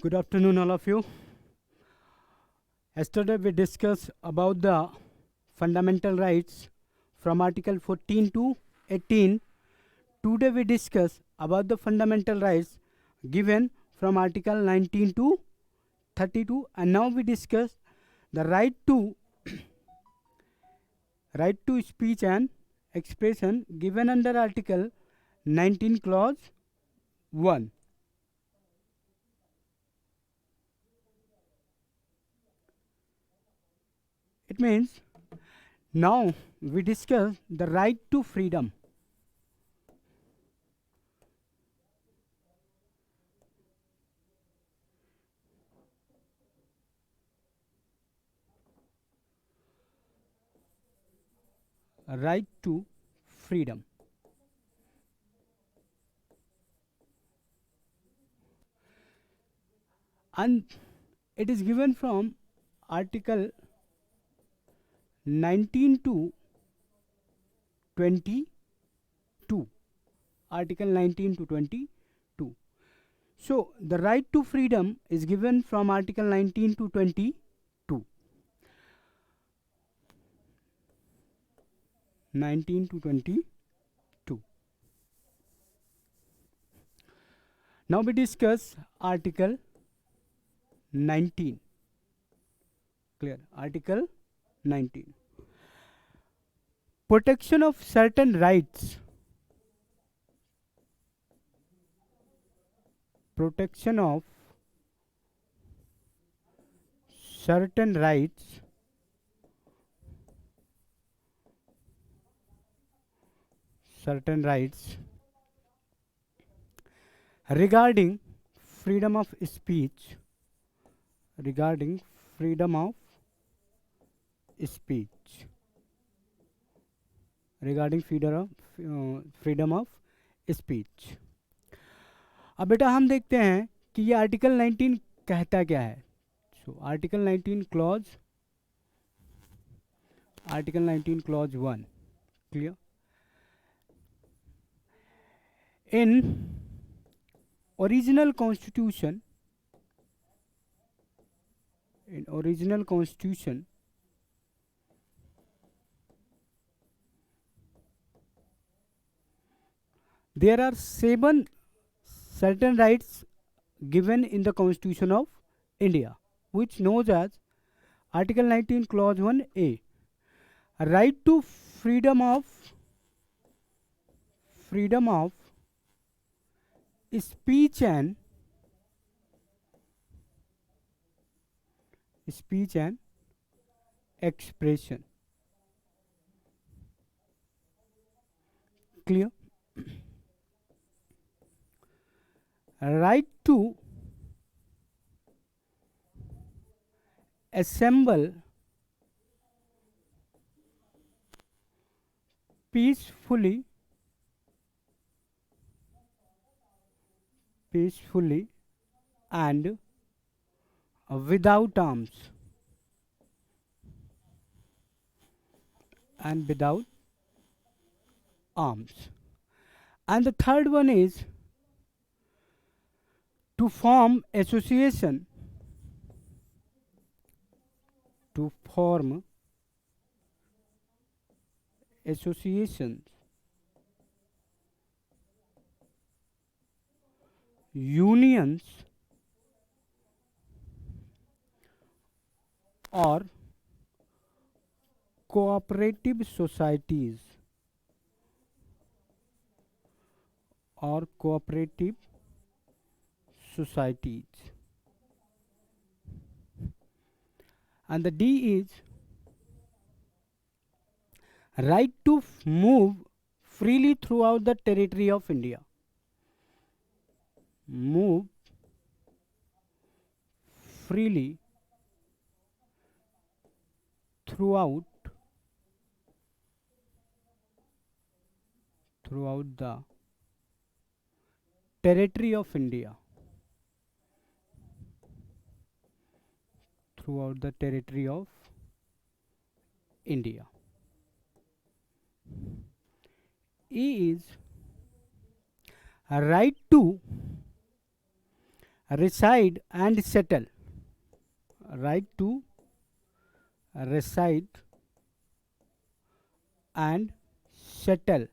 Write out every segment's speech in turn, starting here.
Good afternoon, all of you. Yesterday we discussed about the fundamental rights from Article 14 to 18. Today we discuss about the fundamental rights given from Article 19 to 32, and now we discuss the right to speech and expression given under Article 19 clause 1. It means now we discuss the right to freedom. Right to freedom. And it is given from Article 19 to 22. Article 19 to 22. So the right to freedom is given from Article 19 to 22. 19 to 22. Now we discuss Article 19. Clear? Article 19. Protection of certain rights. Protection of certain rights regarding freedom of speech. Regarding freedom of speech. Regarding freedom of speech. अब बेटा हम देखते हैं कि ये article 19 कहता क्या है. So article 19 clause 1. Clear? In original constitution, there are 7 certain rights given in the Constitution of India, which knows as Article 19 clause 1a. Right to freedom of speech and expression. Clear? Right to assemble peacefully and without arms. And the third one is to form associations unions or cooperative societies and the D is right to move freely throughout the territory of India. Move freely throughout the territory of India. Throughout the territory of India. E is a right to reside and settle. Right to reside and settle.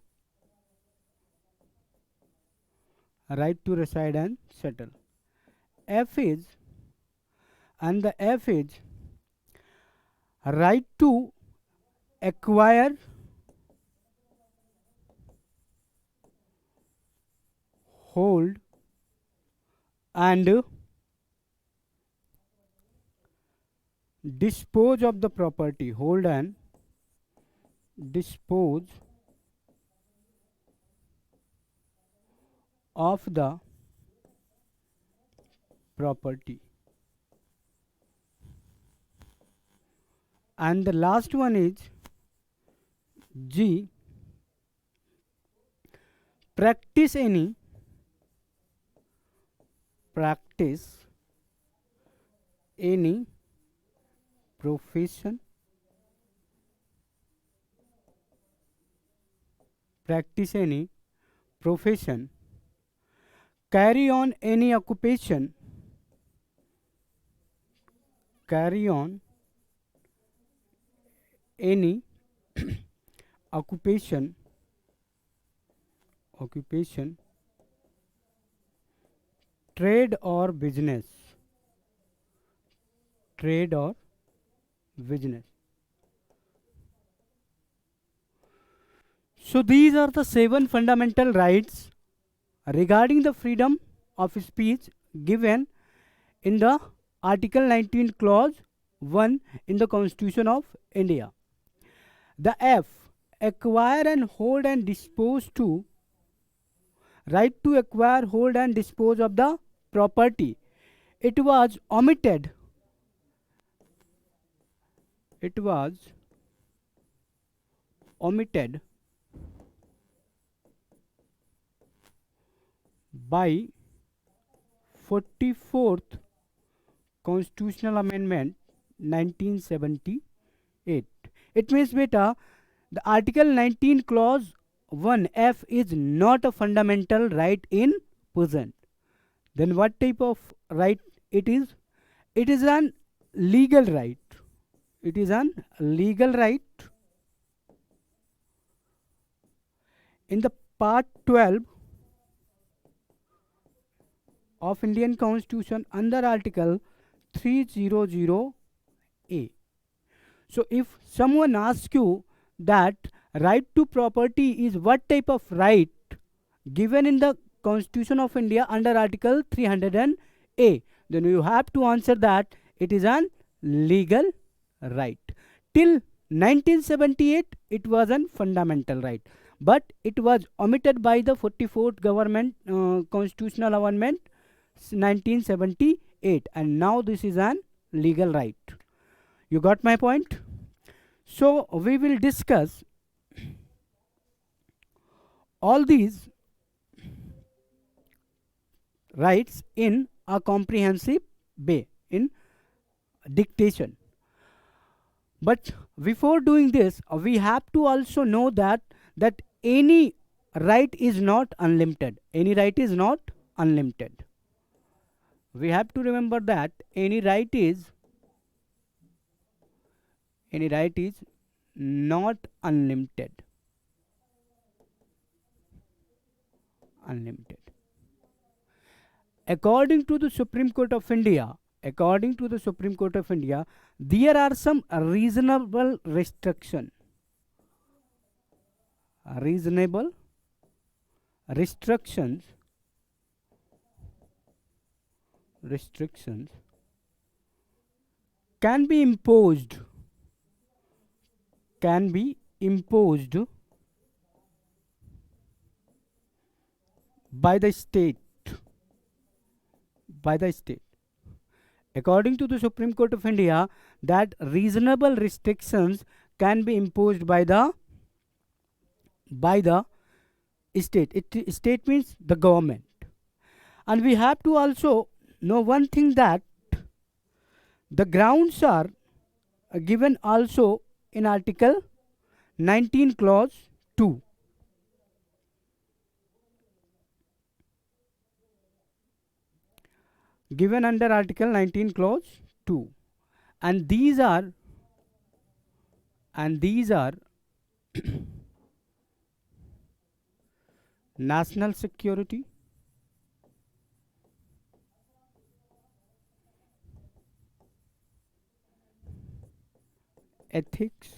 Right to reside and settle. F is, and the F is right to acquire, hold, and dispose of the property. Hold and dispose of the property. And the last one is G, practice any profession, practice any profession, carry on any occupation, carry on any occupation, trade or business, trade or business. So these are the 7 fundamental rights regarding the freedom of speech given in the Article 19 clause 1 in the Constitution of India. The F, acquire and hold and dispose to, right to acquire, hold and dispose of the property. It was omitted. It was omitted by 44th Constitutional Amendment 1978. It means beta, the Article 19 clause 1F is not a fundamental right in present. Then what type of right it is? It is an legal right. It is an legal right. In the part 12 of Indian Constitution under Article 300A. So if someone asks you that right to property is what type of right given in the Constitution of India under Article 300A, then you have to answer that it is an legal right. Till 1978 it was an fundamental right, but it was omitted by the 44th government constitutional amendment 1978, and now this is an legal right. You got my point? So we will discuss all these rights in a comprehensive way in dictation. But before doing this, we have to also know that any right is not unlimited. Any right is not unlimited. We have to remember that any right is not unlimited. According to the Supreme Court of India, there are some reasonable restrictions. Restrictions can be imposed by the state. According to the Supreme Court of India, that reasonable restrictions can be imposed by the state. State means the government. And we have to also know one thing, that the grounds are given also in Article 19 clause 2. given under Article 19 Clause 2, and these are national security, ethics,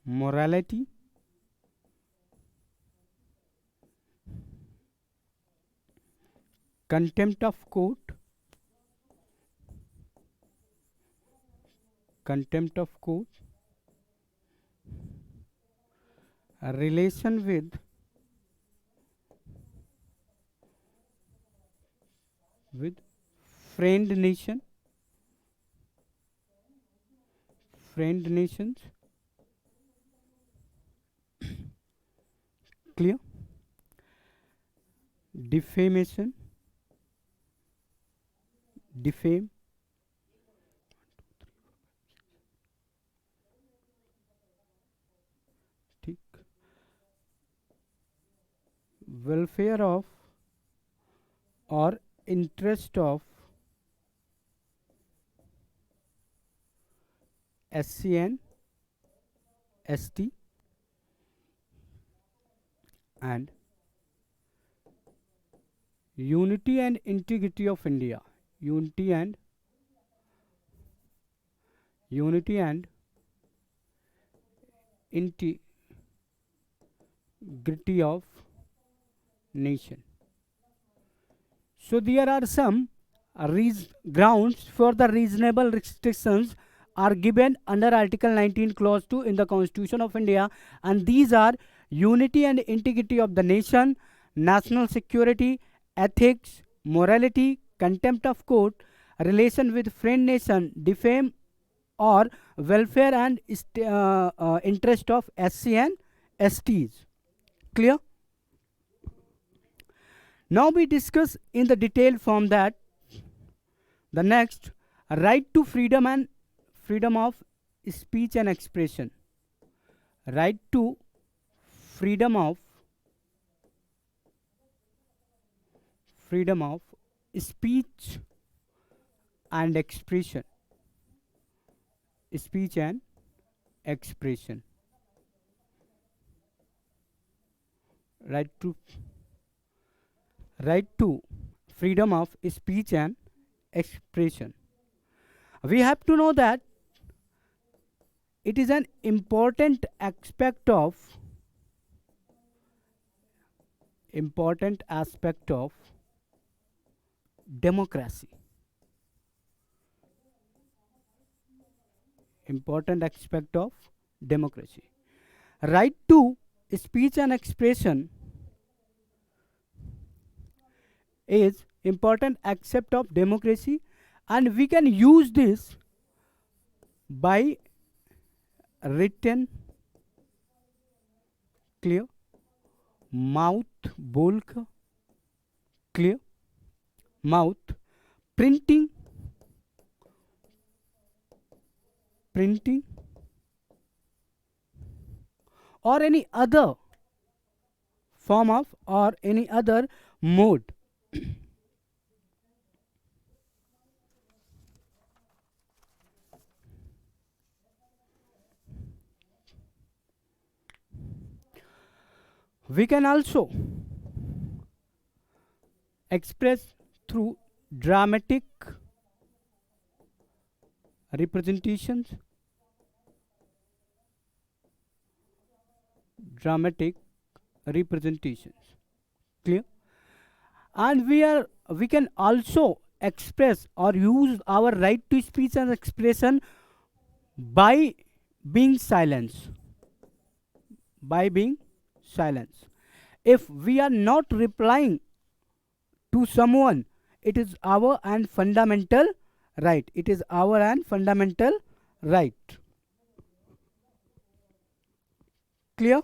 morality, contempt of court, relation with friend nations, clear, defame, ठीक, welfare of or interest of SCN, ST and unity and integrity of India, unity and integrity of nation. So there are some grounds for the reasonable restrictions are given under Article 19 Clause 2 in the Constitution of India, and these are unity and integrity of the nation, national security, ethics, morality, contempt of court, relation with friend nation, defame or welfare and interest of SC and STs. Clear? Now we discuss in the detailed form that the next, right to freedom of speech and expression. Right to freedom of speech and expression. Speech and expression. Right to freedom of speech and expression. We have to know that it is an important aspect of democracy. Important aspect of democracy. Right to speech and expression is important aspect of democracy, and we can use this by written, clear, mouth बोलकर, clear, mouth, printing or any other form of or any other mode. We can also express through dramatic representations, clear, and we can also express or use our right to speech and expression by being silenced. If we are not replying to someone, it is our and fundamental right. Clear?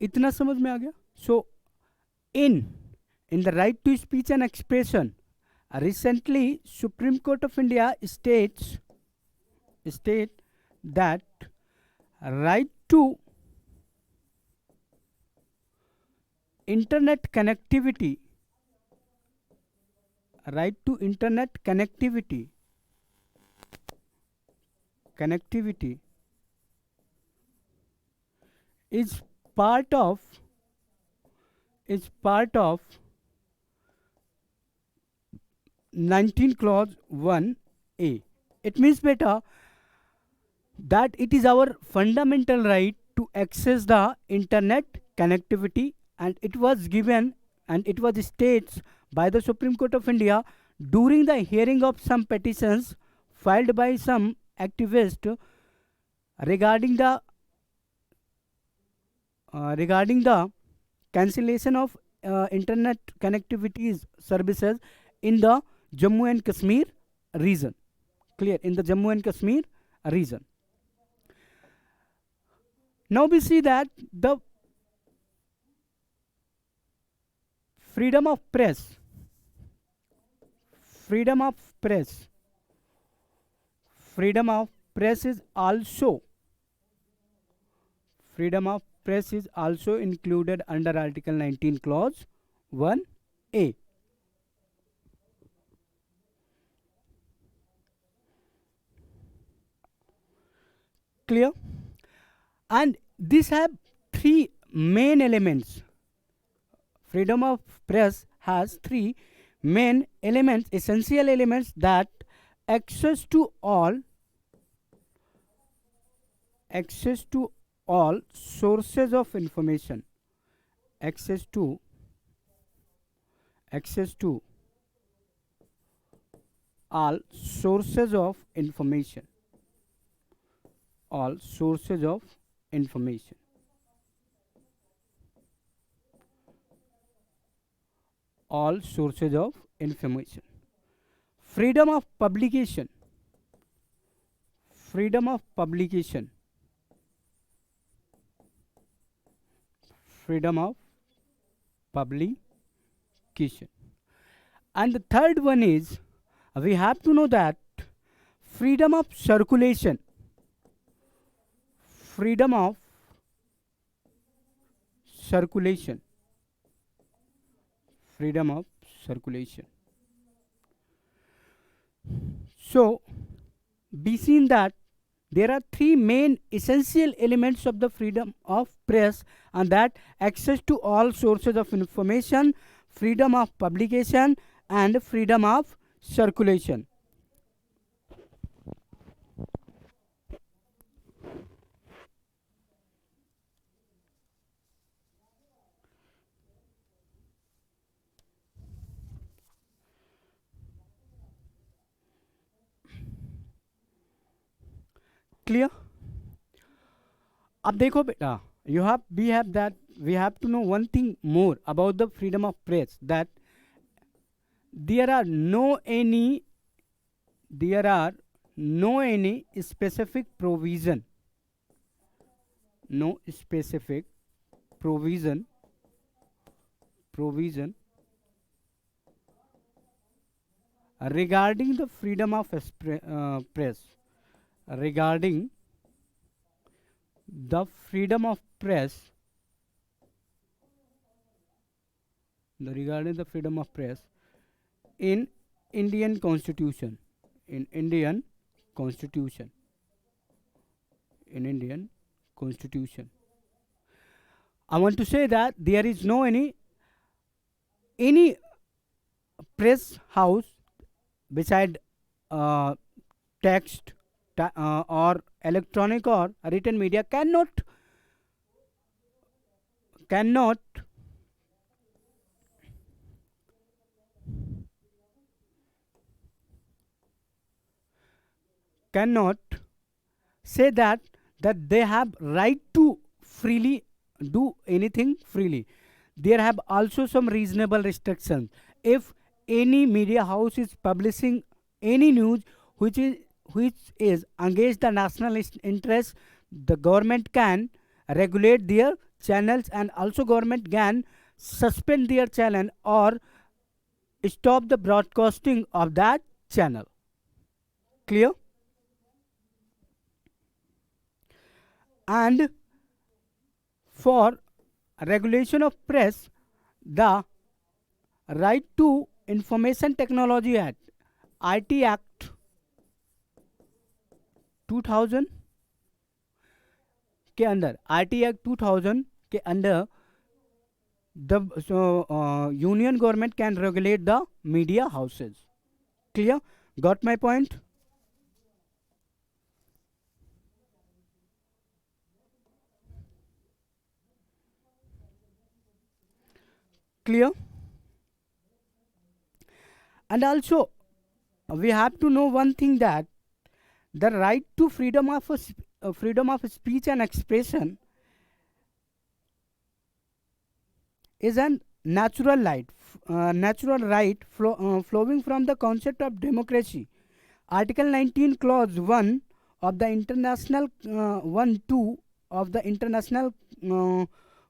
इतना समझ में आ गया? So in the right to speech and expression, Recently, Supreme Court of India state that right to internet connectivity, right to internet connectivity is part of is part of 19 clause 1a. It means beta that it is our fundamental right to access the internet connectivity, and it was given and it was states by the Supreme Court of India during the hearing of some petitions filed by some activists regarding the cancellation of internet connectivity services in the Jammu and Kashmir region. Clear? In the Jammu and Kashmir region. Now we see that the freedom of press, freedom of press, freedom of press is also freedom of press is also included under Article 19 clause 1a. Clear? And these have three main elements. Freedom of press has three main elements, essential elements, that access to all sources of information, access to all sources of information, all sources of information, all sources of information. Freedom of publication, freedom of publication, freedom of publication. And the third one is, we have to know that freedom of circulation, freedom of circulation, freedom of circulation. So be seen that there are three main essential elements of the freedom of press, and that access to all sources of information, freedom of publication, and freedom of circulation. Clear? अब देखो बेटा, we have to know one thing more about the freedom of press, that there are no any specific provision, no specific provision regarding the freedom of press, regarding the freedom of press, regarding the freedom of press in Indian Constitution, in Indian Constitution, in Indian Constitution. I want to say that there is no any press house beside text or electronic or written media cannot say that they have right to freely do anything freely. There have also some reasonable restrictions. If any media house is publishing any news which is against the national interest, the government can regulate their channels, and also government can suspend their channel or stop the broadcasting of that channel. Clear? And for regulation of press, the Right to Information Technology Act, IT Act 2000 के अंदर, IT Act 2000 के अंदर, the union government can regulate the media houses. Clear? Got my point? Clear? And also, we have to know one thing, that the right to freedom of speech and expression is a natural right flowing from the concept of democracy. Article 19, Clause 1 of the International 1-2 of the International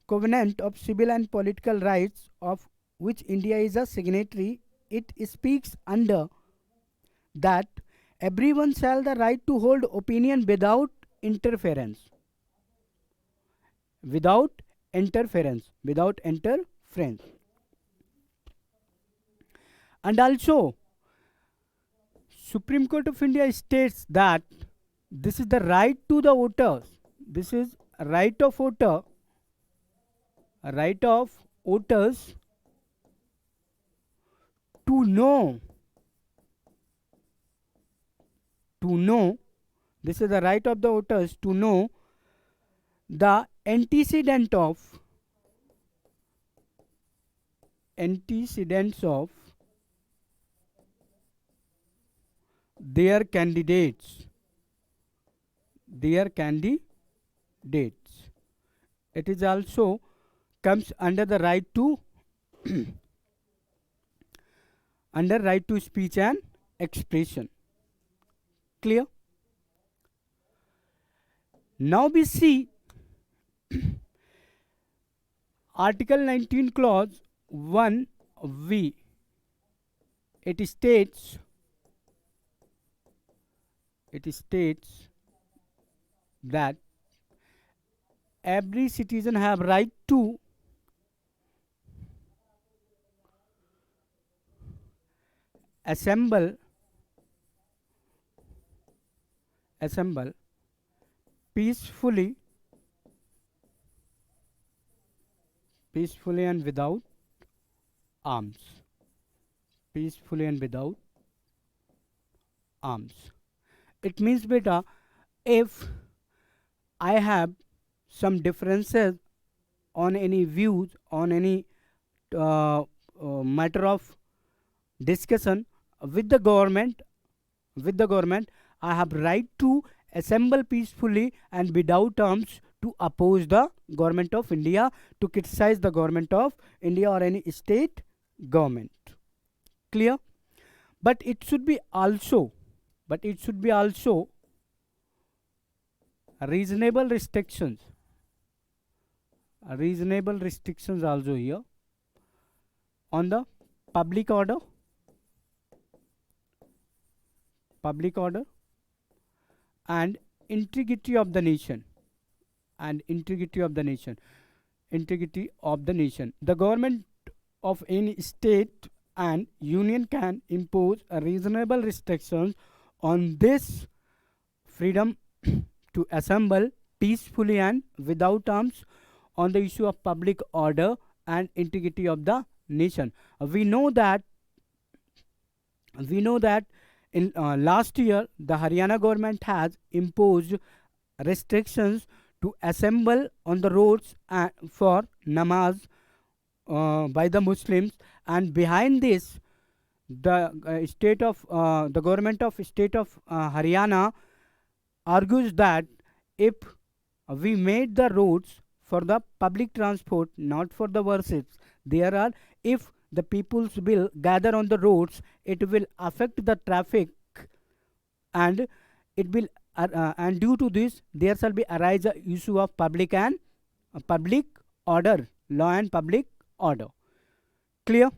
Covenant of Civil and Political Rights, of which India is a signatory, it speaks under that everyone shall the right to hold opinion without interference. Without interference. And also, Supreme Court of India states that this is the right to the voters. This is a right of voters to know. This is the right of the voters to know the antecedents of their candidates. It is also comes under the right to under right to speech and expression. Clear? Now we see Article 19, Clause 1V. It states that every citizen have right to assemble peacefully and without arms. It means, beta, if I have some differences on any views, on any matter of discussion with the government, I have right to assemble peacefully and without arms to oppose the government of India, to criticize the government of India or any state government. Clear? But it should be also reasonable restrictions also here on the public order and integrity of the nation. The government of any state and union can impose a reasonable restrictions on this freedom to assemble peacefully and without arms on the issue of public order and integrity of the nation. We know that in last year the Haryana government has imposed restrictions to assemble on the roads for namaz by the Muslims, and behind this the government of state of Haryana argues that if we made the roads for the public transport, not for the worships, if the peoples will gather on the roads, it will affect the traffic, and it will and due to this there shall be arise a issue of public order, law and public order. Clear?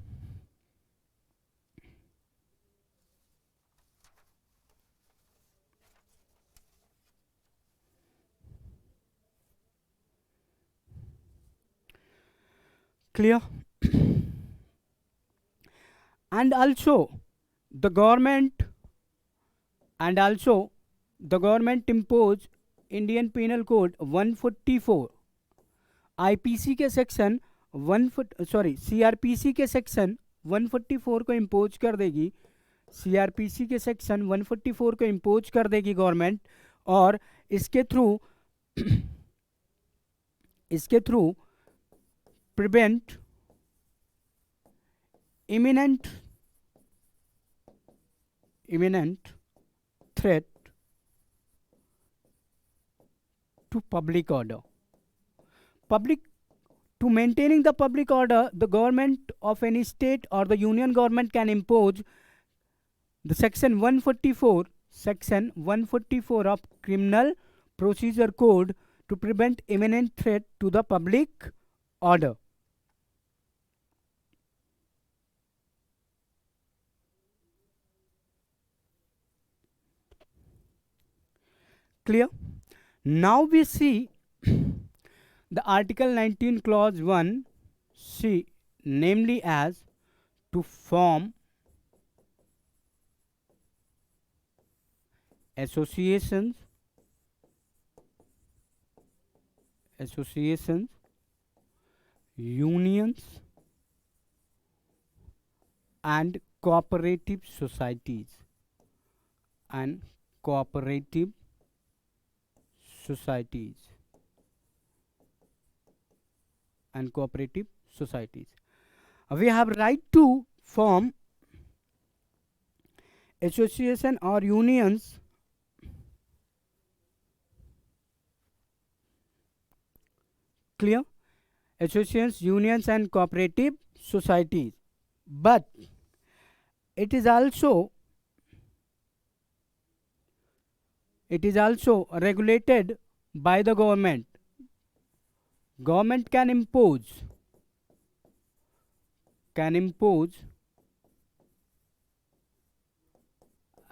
Clear? And also the government and also the government imposed Indian penal code 144 IPC के section CrPC के section 144 को impose कर देगी। CrPC के section 144 को impose कर देगी government, और इसके through prevent imminent threat to public order. To maintaining the public order, the government of any state or the union government can impose the section 144 of Criminal Procedure Code to prevent imminent threat to the public order. Clear? Now we see the Article 19 Clause 1 C, namely as to form associations, unions and cooperative societies We have right to form association or unions clear? Associations, unions and cooperative societies, but it is also regulated by the government. Government can impose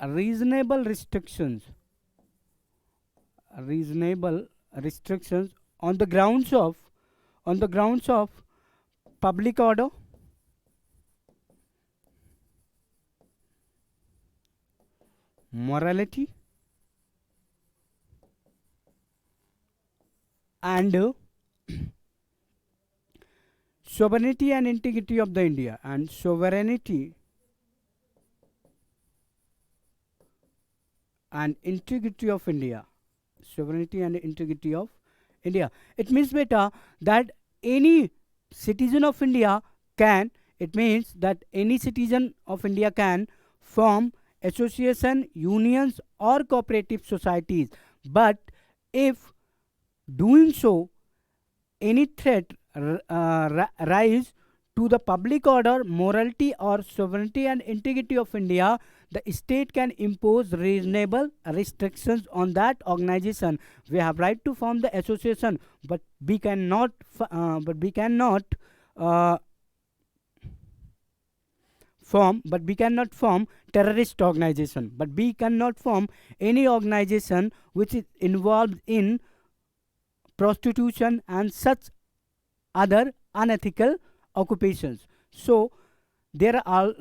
reasonable restrictions on the grounds of public order, morality and sovereignty and integrity of the India, and sovereignty and integrity of India. It means beta that any citizen of India can form association, unions or cooperative societies, but if doing so any threat rise to the public order, morality or sovereignty and integrity of India, the state can impose reasonable restrictions on that organization. We have right to form the association, but we cannot form terrorist organization, but we cannot form any organization which is involved in prostitution and such other unethical occupations. So there are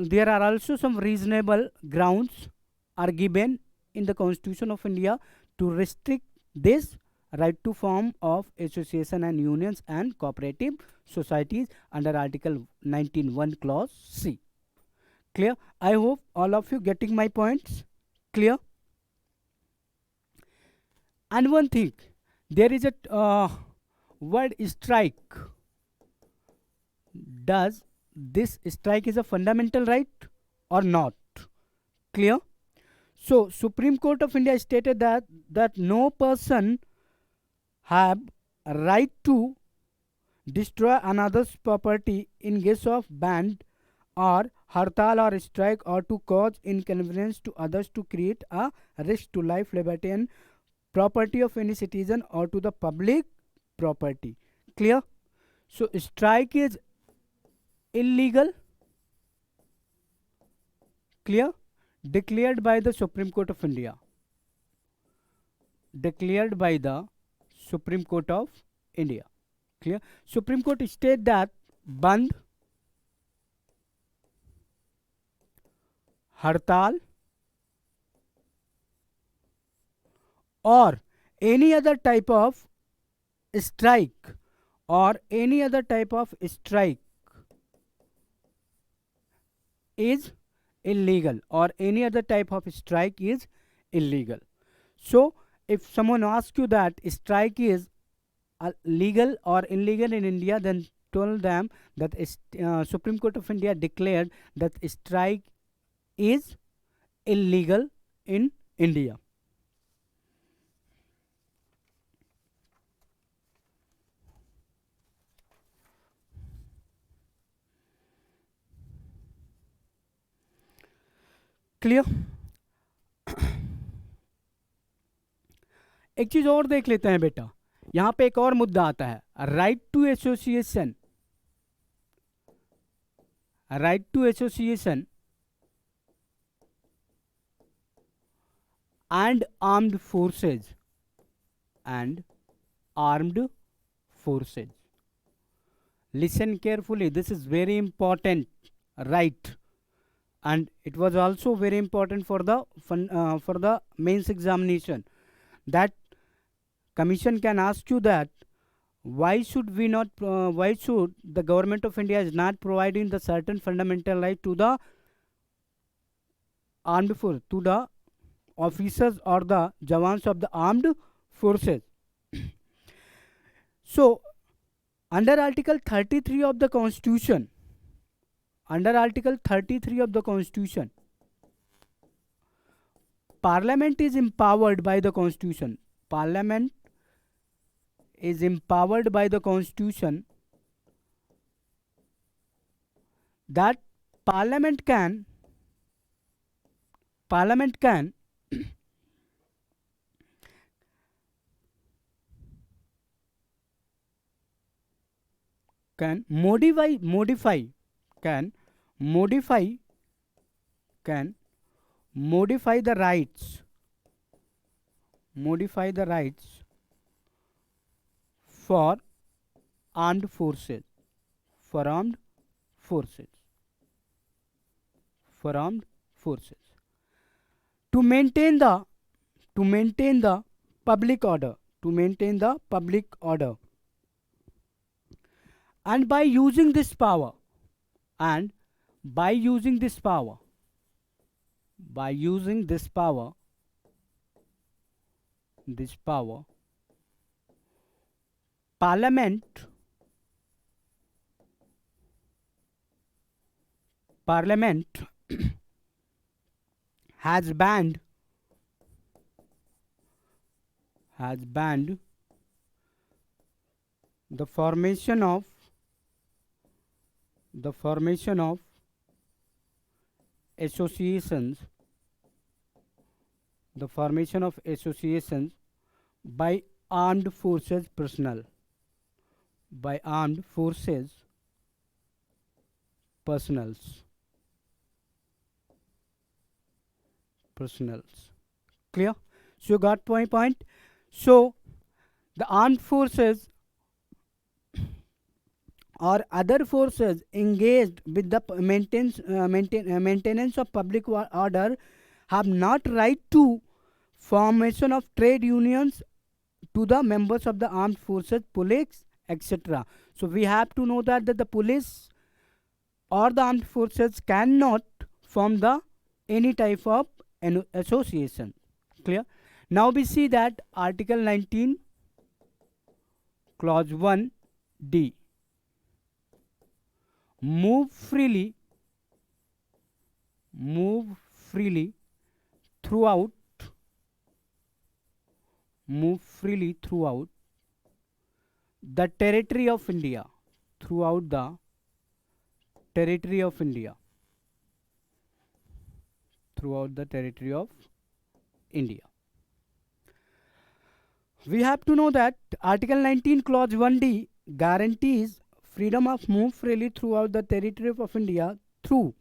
also some reasonable grounds are given in the Constitution of India to restrict this right to form of association and unions and cooperative societies under Article 19(1) Clause C. Clear? I hope all of you getting my points. Clear? And one thing, there is a word strike. Does this strike is a fundamental right or not? Clear? So Supreme Court of India stated that no person have a right to destroy another's property in case of ban or hartal or strike, or to cause inconvenience to others, to create a risk to life, liberty and property of any citizen or to the public property. Clear? So strike is illegal. Clear? Declared by the Supreme Court of India. Declared by the Supreme Court of India. Clear? Supreme Court state that बंद, हड़ताल or any other type of strike or any other type of strike is illegal, or any other type of strike is illegal. So if someone asks you that strike is legal or illegal in India, then tell them that Supreme Court of India declared that strike is illegal in India. Clear? एक चीज और देख लेते हैं बेटा, यहां पे एक और मुद्दा आता है, right to association. Right to association and armed forces and armed forces. Listen carefully, this is very important, right? And it was also very important for the mains examination, that commission can ask you that why should we not why should the government of India is not providing the certain fundamental right to the armed force, to the officers or the jawans of the armed forces. So under article 33 of the constitution, under article 33 of the constitution, parliament is empowered by the constitution. Parliament is empowered by the constitution that parliament can can modify can modify the rights for armed forces to maintain the public order, and by using this power parliament has banned the formation of associations by armed forces personnel, personals. Clear? So you got my point. So the armed forces or other forces engaged with the maintenance of public order have not right to formation of trade unions to the members of the armed forces, police, etc. So we have to know that the police or the armed forces cannot form the any type of an association. Clear? Now we see that article 19 clause 1d, move freely throughout the territory of India, We have to know that article 19 clause 1d guarantees freedom of move freely throughout the territory of India through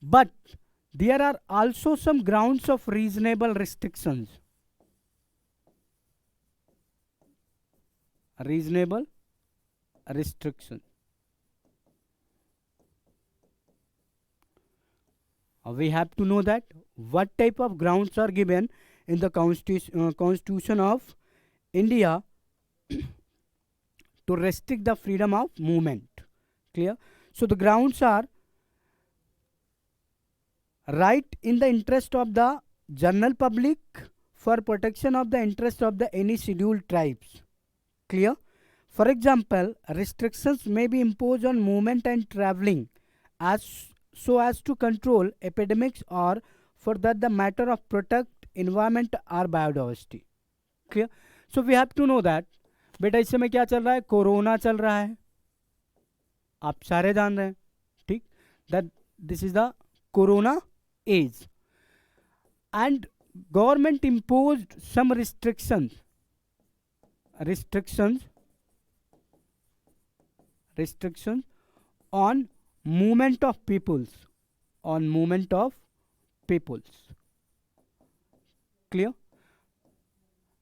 but there are also some grounds of reasonable restrictions. reasonable restriction. We have to know that what type of grounds are given in the Constitution of India to restrict the freedom of movement. Clear? So the grounds are right in the interest of the general public, for protection of the interest of the any scheduled tribes. Clear? For example, restrictions may be imposed on movement and traveling as so as to control epidemics or for that the matter of protect environment or biodiversity. Clear? So we have to know that बेटा इस समय क्या चल रहा है, corona चल रहा है, आप सारे जान रहे हैं, ठीक, that this is the corona age and government imposed some restrictions on movement of peoples, clear?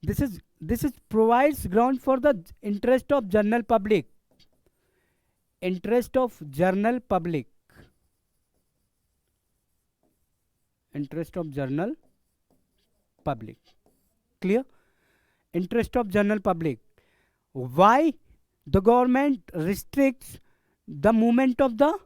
This is provides ground for the interest of general public, clear? Interest of general public. Why the government restricts the movement of the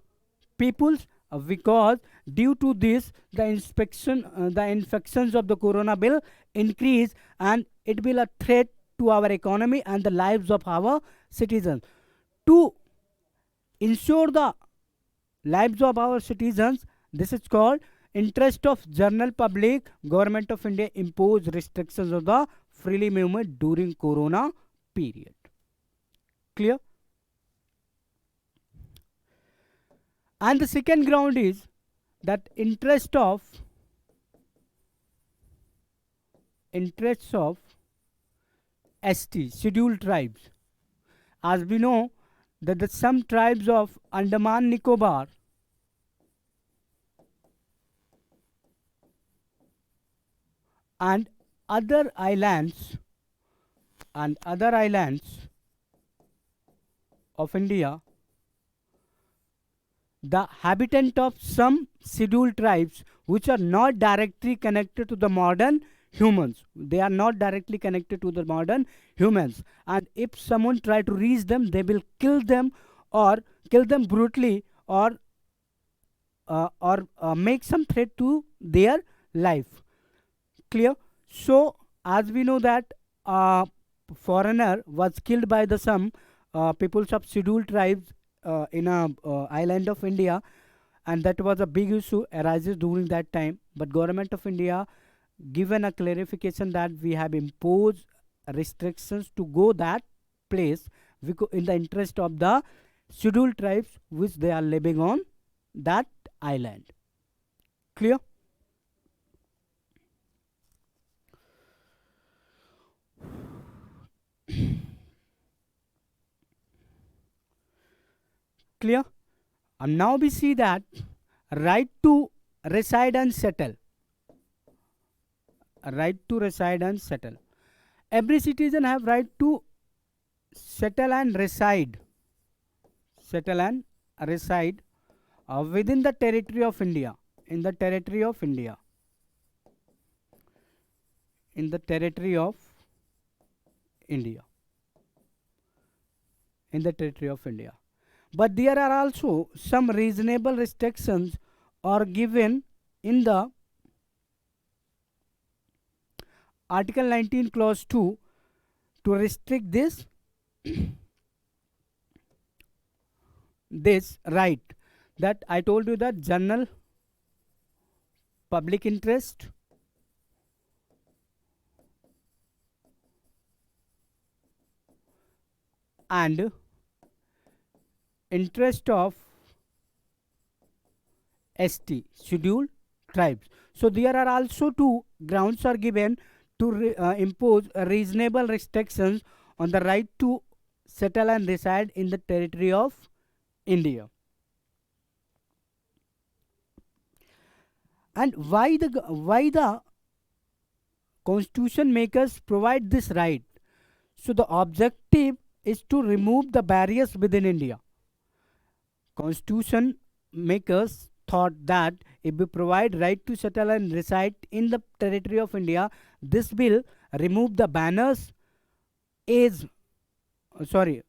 peoples? Because due to this the infections of the corona will increase and it will a threat to our economy and the lives of our citizens. To ensure the lives of our citizens, this is called interest of general public, government of India impose restrictions of the freely movement during corona period. Clear? And the second ground is that interests of ST, scheduled tribes. As we know that some tribes of Andaman Nicobar and other islands of India, the habitant of some scheduled tribes which are not directly connected to the modern humans. They are not directly connected to the modern humans. And if someone try to reach them, they will kill them or kill them brutally or make some threat to their life. Clear? So, as we know that foreigner was killed by the some peoples of scheduled tribes in a island of India, and that was a big issue arises during that time. But government of India given a clarification that we have imposed restrictions to go that place in the interest of the scheduled tribes which they are living on that island. Clear? Clear? And now we see that right to reside and settle. Every citizen have right to settle and reside within the territory of India. In the territory of India. But there are also some reasonable restrictions are given in the Article 19 Clause 2 to restrict this right, that I told you that general public interest and interest of ST, scheduled tribes. So there are also two grounds are given to impose reasonable restrictions on the right to settle and reside in the territory of India. And why the constitution makers provide this right? So the objective is to remove the barriers within India. Constitution makers thought that if we provide right to settle and reside in the territory of India, this will remove the banners is sorry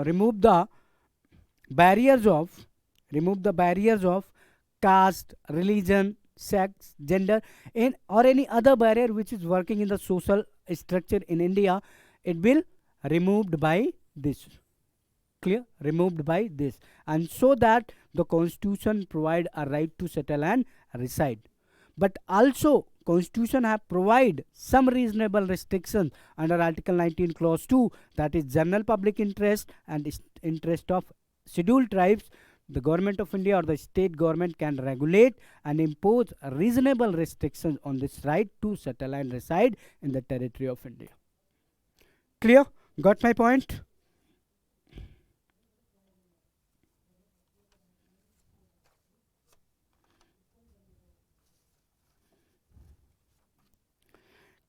remove the barriers of caste, religion, sex, gender, in or any other barrier which is working in the social structure in India. It will removed by this. Clear? Removed by this, and so that the constitution provide a right to settle and reside. But also constitution have provide some reasonable restrictions under article 19 clause 2, that is general public interest and interest of scheduled tribes. The government of India or the state government can regulate and impose reasonable restrictions on this right to settle and reside in the territory of India. Clear? Got my point?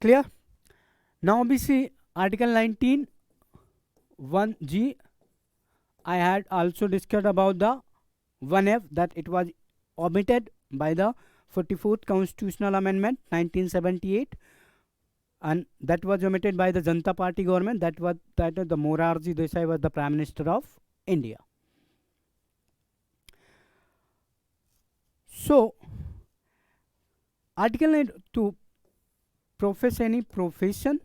Clear? Now we see article 19 1G. I had also discussed about the 1F, that it was omitted by the 44th Constitutional Amendment 1978, and that was omitted by the Janata Party government. That was the Morarji Desai was the Prime Minister of India. So article 9 to profess any profession,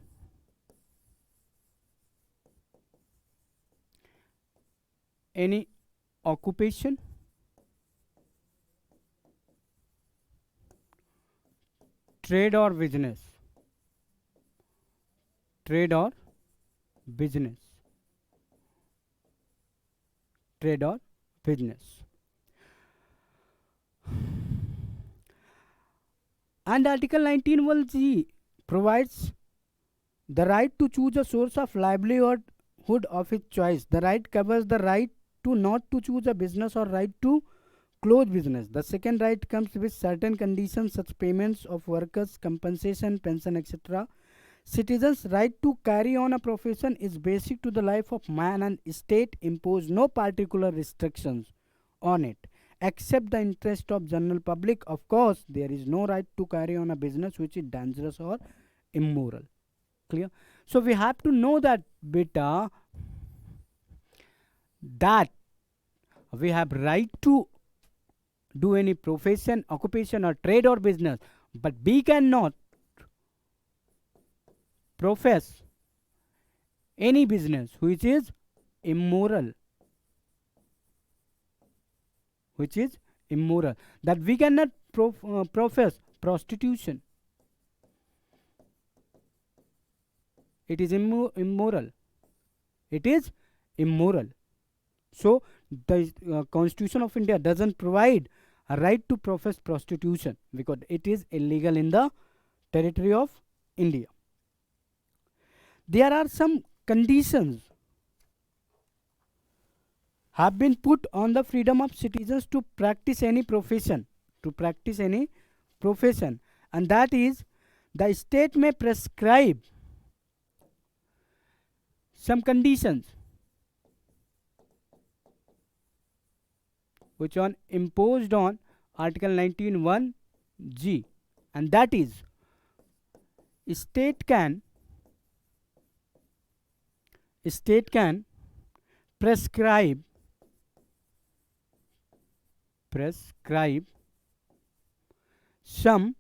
any occupation, trade or business, trade or business, trade or business. And article 19(1)(g) provides the right to choose a source of livelihood of its choice. The right covers the right to not to choose a business or right to close business. The second right comes with certain conditions, such payments of workers, compensation, pension, etc. Citizens' right to carry on a profession is basic to the life of man, and state impose no particular restrictions on it except the interest of general public. Of course, there is no right to carry on a business which is dangerous or immoral. Clear? So we have to know that beta, that we have right to do any profession, occupation or trade or business, but we cannot profess any business which is immoral, that we cannot profess prostitution. It is immoral. It is immoral. So the Constitution of India doesn't provide a right to profess prostitution because it is illegal in the territory of India. There are some conditions have been put on the freedom of citizens to practice any profession, and that is, the state may prescribe some conditions which are imposed on article 19(1)(g), and that is, state can prescribe some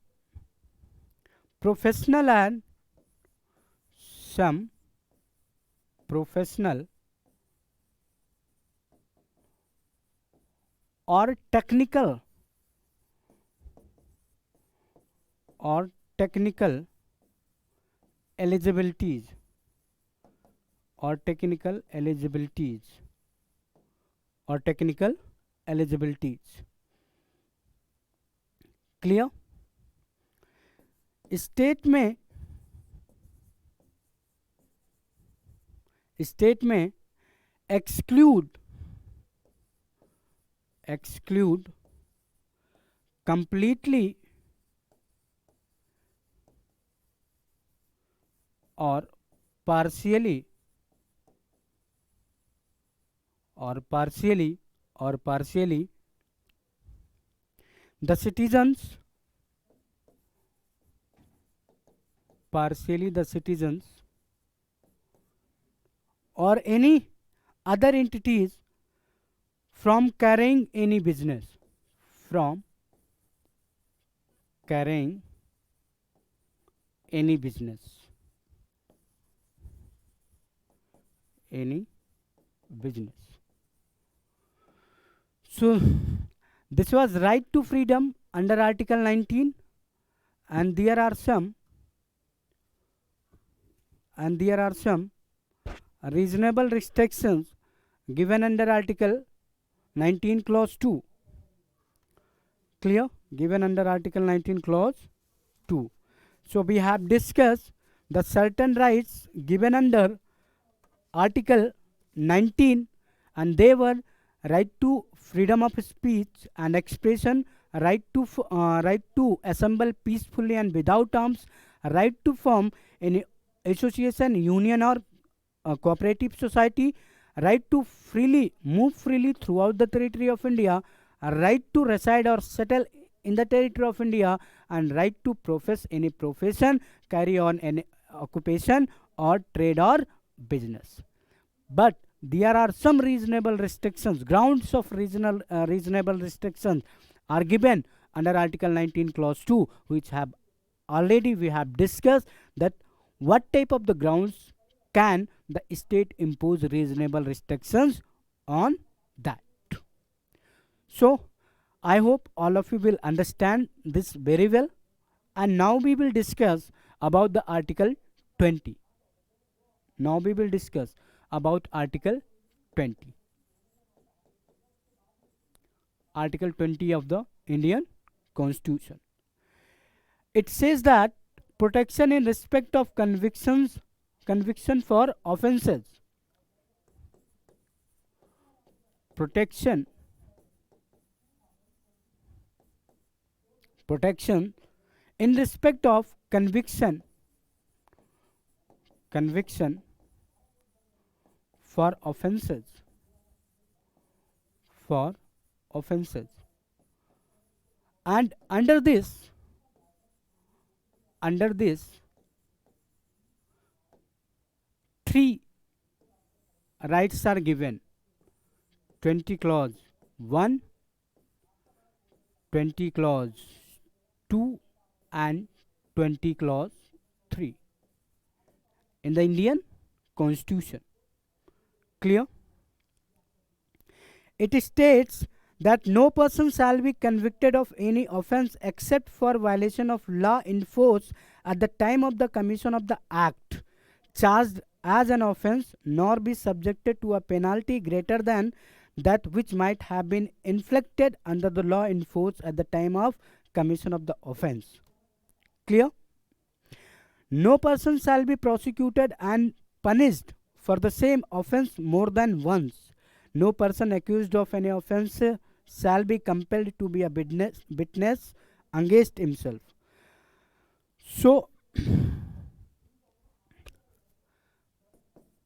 professional or technical eligibilities Clear? State may exclude completely or partially or partially or partially the citizens partially the citizens or any other entities from carrying any business from carrying any business any business. So this was right to freedom under article 19, and there are some reasonable restrictions given under article 19 clause 2. Clear? Given under article 19 clause 2. So we have discussed the certain rights given under article 19, and they were right to freedom of speech and expression, right to assemble peacefully and without arms, right to form any association, union, or cooperative society, right to move freely throughout the territory of India, a right to reside or settle in the territory of India, and right to profess any profession, carry on any occupation or trade or business. But there are some reasonable restrictions, grounds of reasonable restrictions are given under article 19 clause 2, which have already we have discussed that what type of the grounds can the state impose reasonable restrictions on that. So I hope all of you will understand this very well, and now we will discuss about the article 20. Now we will discuss about article 20. Article 20 of the Indian Constitution. It says that protection in respect of conviction for offences. Protection in respect of conviction for offences and under this three rights are given: 20 clause 1, 20 clause 2, and 20 clause 3 in the Indian Constitution. Clear? It states that no person shall be convicted of any offence except for violation of law in force at the time of the commission of the act charged as an offence, nor be subjected to a penalty greater than that which might have been inflicted under the law in force at the time of commission of the offence. Clear? No person shall be prosecuted and punished for the same offence more than once. No person accused of any offence shall be compelled to be a witness against himself. So,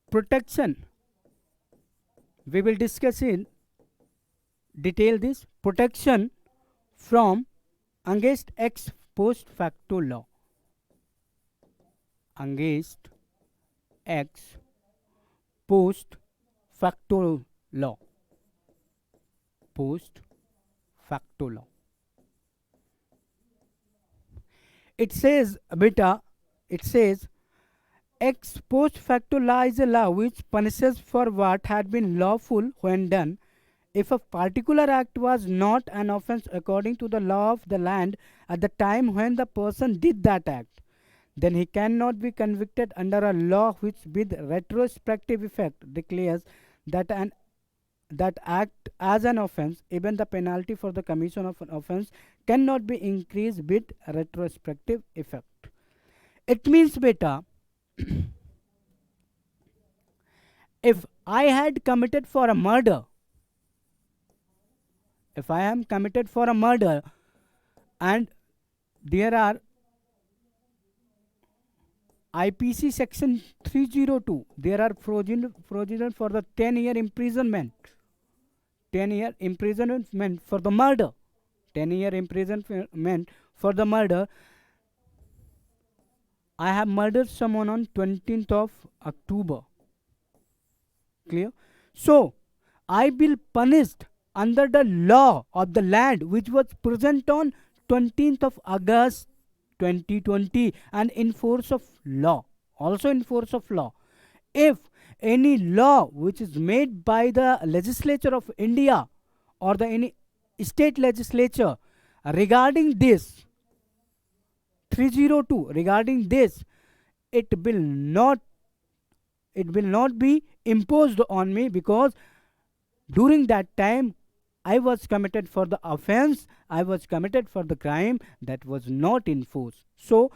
protection, we will discuss in detail this protection from against ex post facto law. Against ex post facto law. Post facto law. It says, beta, it says, ex post facto law is a law which punishes for what had been lawful when done. If a particular act was not an offence according to the law of the land at the time when the person did that act, then he cannot be convicted under a law which with retrospective effect declares that that act as an offence. Even the penalty for the commission of an offence cannot be increased with retrospective effect. It means, beta, if I had committed for a murder, if I am committed for a murder and there are IPC section 302, there are provision for the 10-year imprisonment. 10-year imprisonment for the murder. 10-year imprisonment for the murder. I have murdered someone on 20th of October. Clear? So, I will punished under the law of the land which was present on 20th of August 2020 and in force of law. Also in force of law. If any law which is made by the legislature of India or the any state legislature regarding this 302 regarding this, it will not be imposed on me, because during that time I was committed for the offense, I was committed for the crime that was not in force. So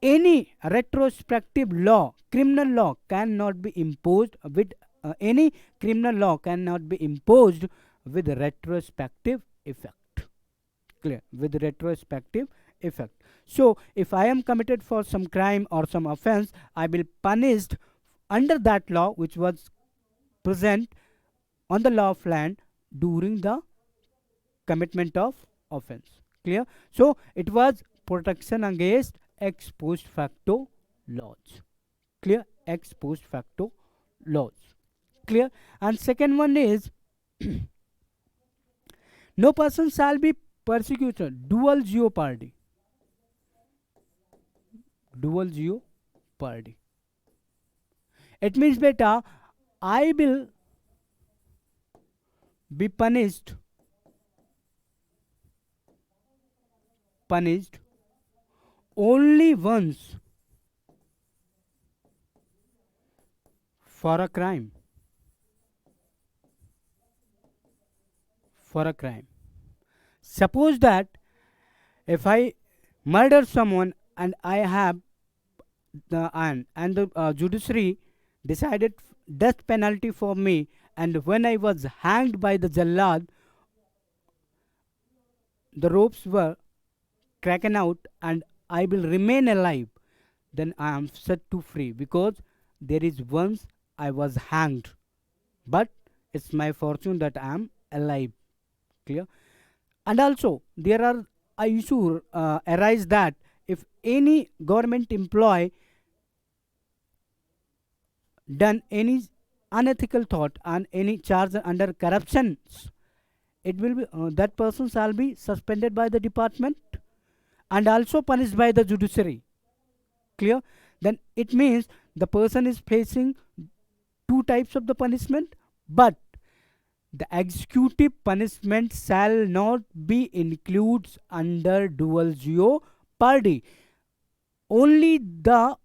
any retrospective law, criminal law cannot be imposed with any criminal law cannot be imposed with retrospective effect. Clear? With retrospective effect. So if I am committed for some crime or some offense, I will punished under that law which was present on the law of land during the commitment of offense. Clear? So it was protection against ex post facto laws. Clear? Ex post facto laws. Clear? And second one is no person shall be persecuted. Dual jeopardy. Dual jeopardy. It means beta, I will be punished only once for a crime. For a crime. Suppose that if I murder someone and I have the judiciary decided death penalty for me, and when I was hanged by the Jallad, the ropes were cracking out and I will remain alive, then I am set to free, because there is once I was hanged, but it's my fortune that I am alive. Clear? And also there are a issue arise that if any government employee done any unethical thought and any charge under corruptions, it will be that person shall be suspended by the department and also punished by the judiciary. Clear? Then it means the person is facing two types of the punishment, but the executive punishment shall not be included under dual jeopardy. Only the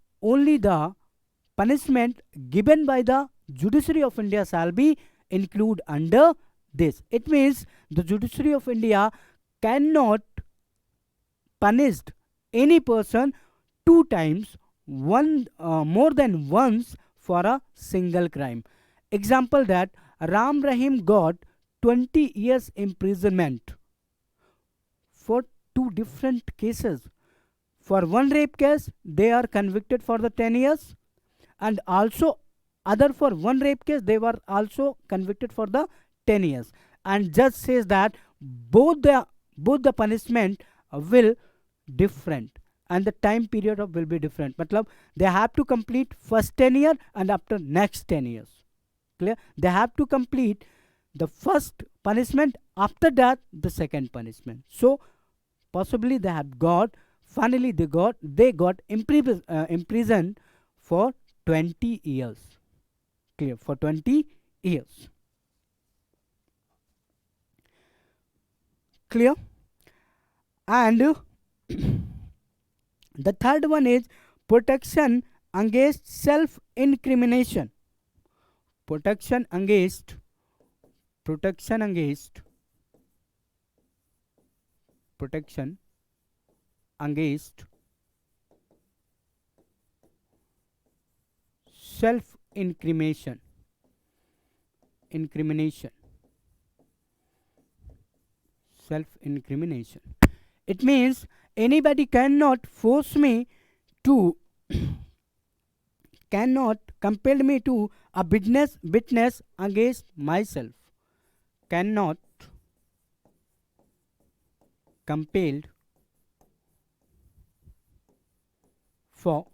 punishment given by the judiciary of India shall be included under this. It means the judiciary of India cannot punish any person two times, more than once for a single crime. Example that Ram Rahim got 20 years imprisonment for two different cases. For one rape case, they are convicted for the 10 years, and also other for one rape case, they were also convicted for the 10 years. And judge says that both the punishment will different and the time period of will be different. Matlab, they have to complete first 10 years and after next 10 years. Clear? They have to complete the first punishment, after that the second punishment. So possibly they have got, finally they got imprisoned for 20 years. Clear? For 20 years. Clear? And the third one is protection against self-incrimination. Protection against self-incrimination. It means anybody cannot force me to cannot compel me to a witness against myself. Cannot compelled for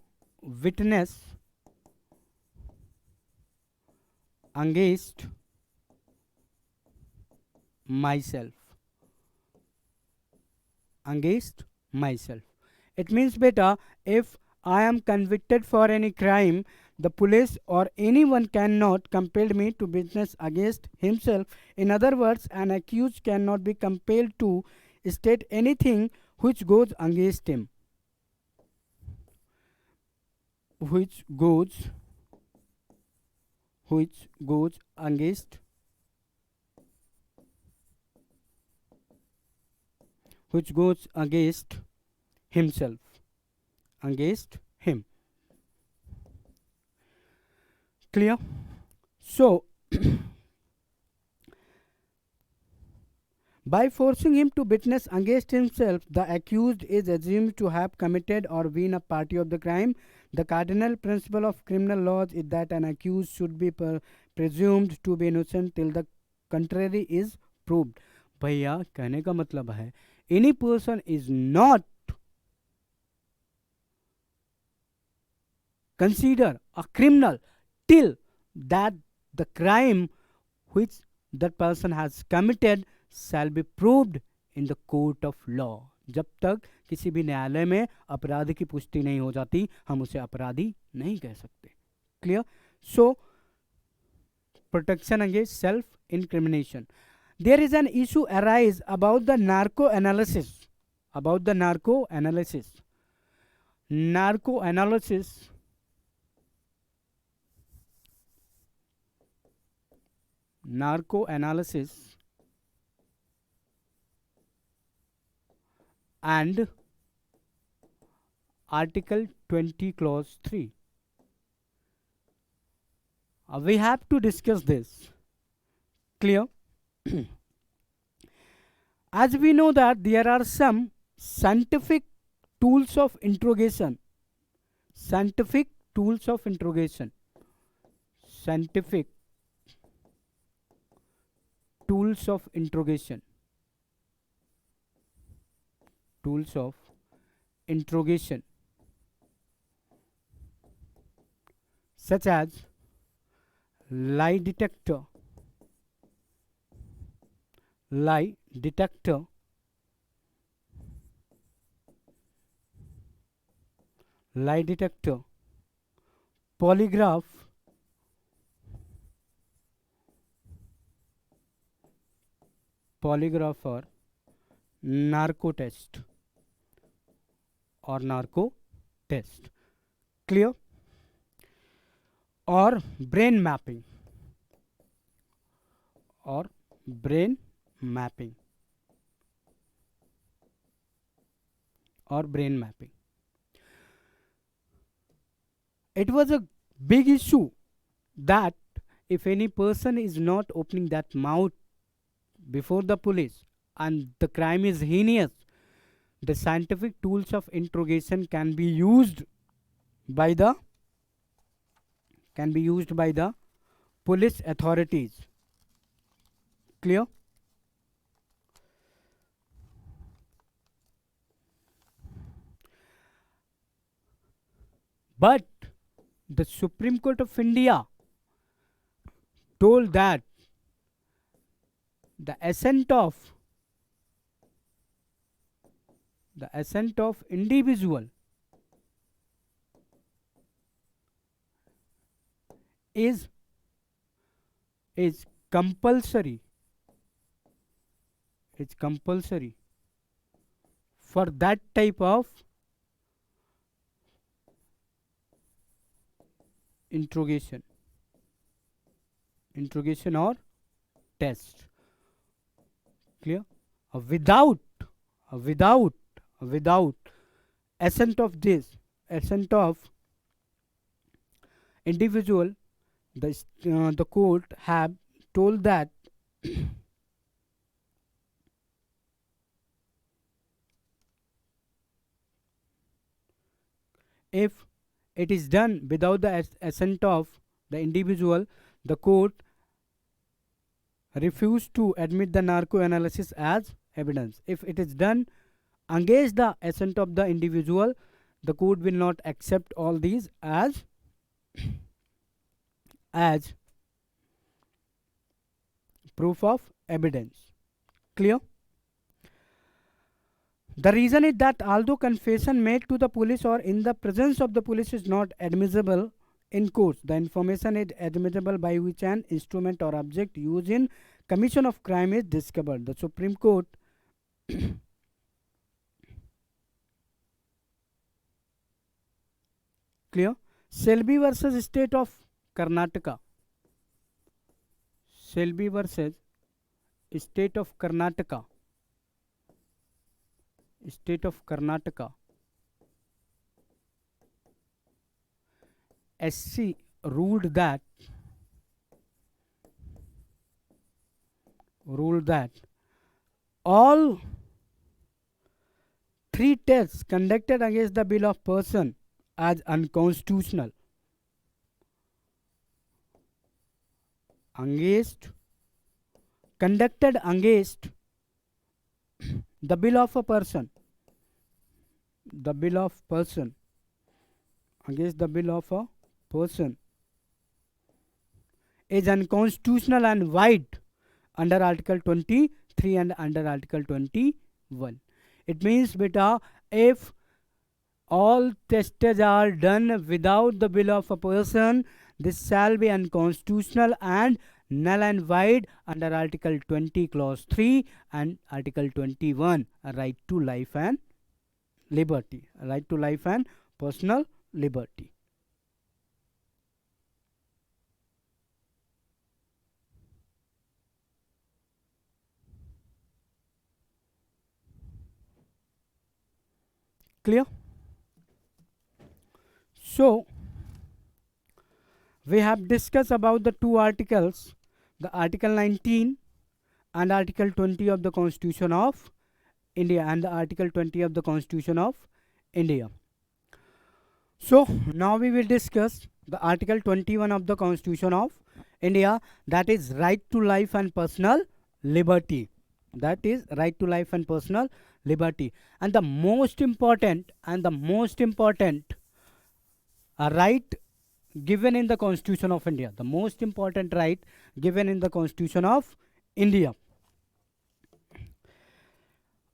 witness against myself. Against myself. It means beta, if I am convicted for any crime, the police or anyone cannot compel me to witness against himself. In other words, an accused cannot be compelled to state anything which goes against him. Which goes against himself, against him. Clear? So by forcing him to witness against himself, the accused is assumed to have committed or been a party of the crime. The cardinal principle of criminal laws is that an accused should be presumed to be innocent till the contrary is proved. भैया कहने का मतलब है any person is not considered a criminal till that the crime which that person has committed shall be proved in the court of law. जब तक किसी भी न्यायालय में अपराध की पुष्टि नहीं हो जाती, हम उसे अपराधी नहीं कह सकते. Clear? So, protection against self-incrimination. There is an issue arise about the narco analysis. Narco analysis and Article 20 Clause 3. We have to discuss this. Clear? As we know that there are some scientific tools of interrogation. Scientific tools of interrogation. Such as lie detector, polygraph, or narco test. Clear? Or brain mapping. It was a big issue that if any person is not opening that mouth before the police and the crime is heinous, the scientific tools of interrogation can be used by the police authorities. Clear? But the Supreme Court of India told that the assent of individual is compulsory. It's compulsory for that type of interrogation or test. Clear? Without assent of individual, the court have told that if it is done without the assent of the individual, the court refused to admit the narco analysis as evidence. If it is done against the assent of the individual, the court will not accept all these as proof of evidence. Clear? The reason is that although confession made to the police or in the presence of the police is not admissible in court, the information is admissible by which an instrument or object used in commission of crime is discovered. The Supreme Court clear? Selby versus State of Karnataka. Selby versus State of Karnataka. State of Karnataka. SC ruled that all three tests conducted against the bill of person as unconstitutional. Conducted against the bill of a person. The bill of person. Against the bill of a person is unconstitutional and void under Article 23 and under Article 21. It means, beta, if all tests are done without the will of a person, this shall be unconstitutional and null and void under Article 20 Clause 3 and Article 21, a right to life and liberty, a right to life and personal liberty. Clear? So, we have discussed about the two articles, the Article 19 and Article 20 of the Constitution of India and the Article 20 of the Constitution of India. So, now we will discuss the Article 21 of the Constitution of India, that is right to life and personal liberty. That is right to life and personal liberty. And the most important right given in the Constitution of India. The most important right given in the Constitution of India.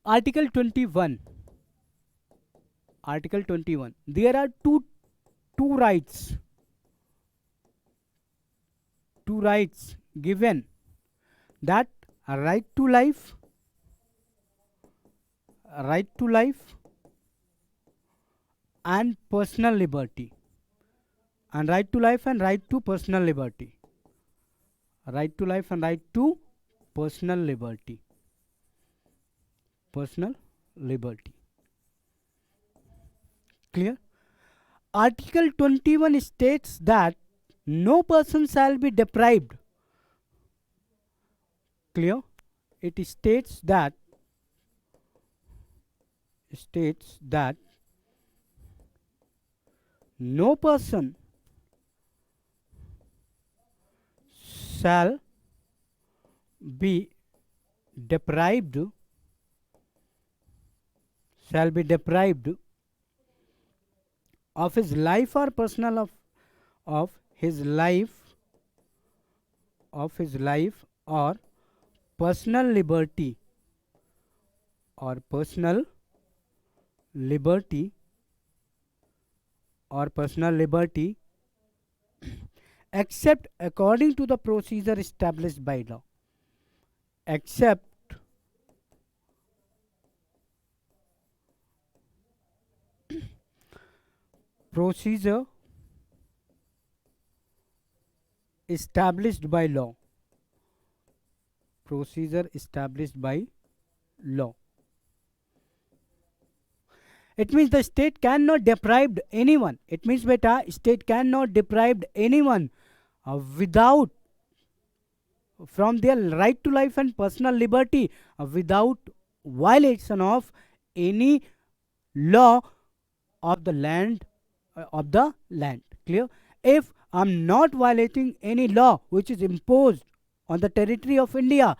Article 21. Article 21. There are two rights. Two rights given. That a right to life and personal liberty. And right to life and right to personal liberty. Right to life and right to personal liberty. Personal liberty. Clear? Article 21 states that no person shall be deprived. Clear? It states that no person shall be deprived of his life or personal of his life or personal liberty except according to the procedure established by law. Except procedure established by law. Procedure established by law. It means the state cannot deprive anyone. It means, beta, state cannot deprive anyone without from their right to life and personal liberty without violation of any law of the land of the land. Clear? If I'm not violating any law which is imposed on the territory of India,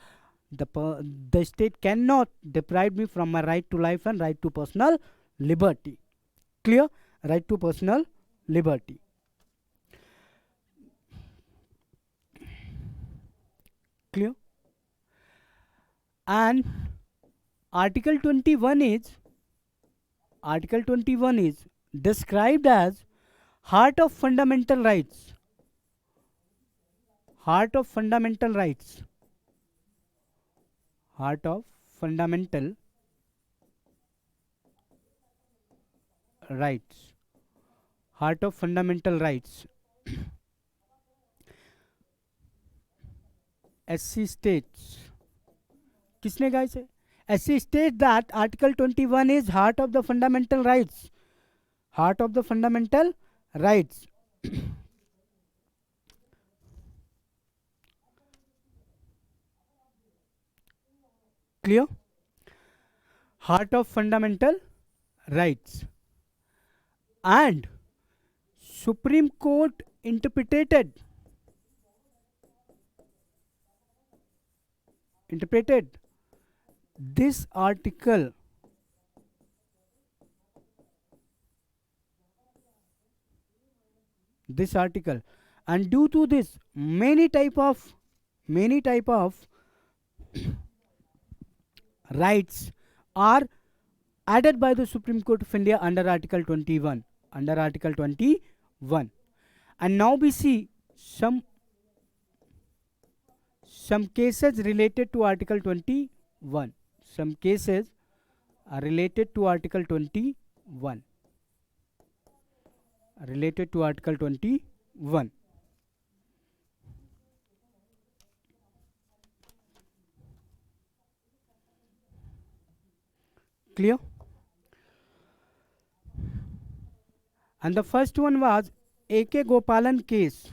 the state cannot deprive me from my right to life and right to personal liberty. Clear? Right to personal liberty. Clear? And Article 21 is described as heart of fundamental rights. Heart of fundamental rights. Heart of fundamental rights. Heart of fundamental rights. SC states. किसने कहा इसे? SC states that Article 21 is heart of the fundamental rights. Heart of the fundamental rights. Clear? Heart of fundamental rights. And Supreme Court interpreted this article and due to this many type of rights are added by the Supreme Court of India under Article 21. And now we see some cases related to Article 21. Some cases are related to Article 21. Clear? And the first one was A.K. Gopalan case.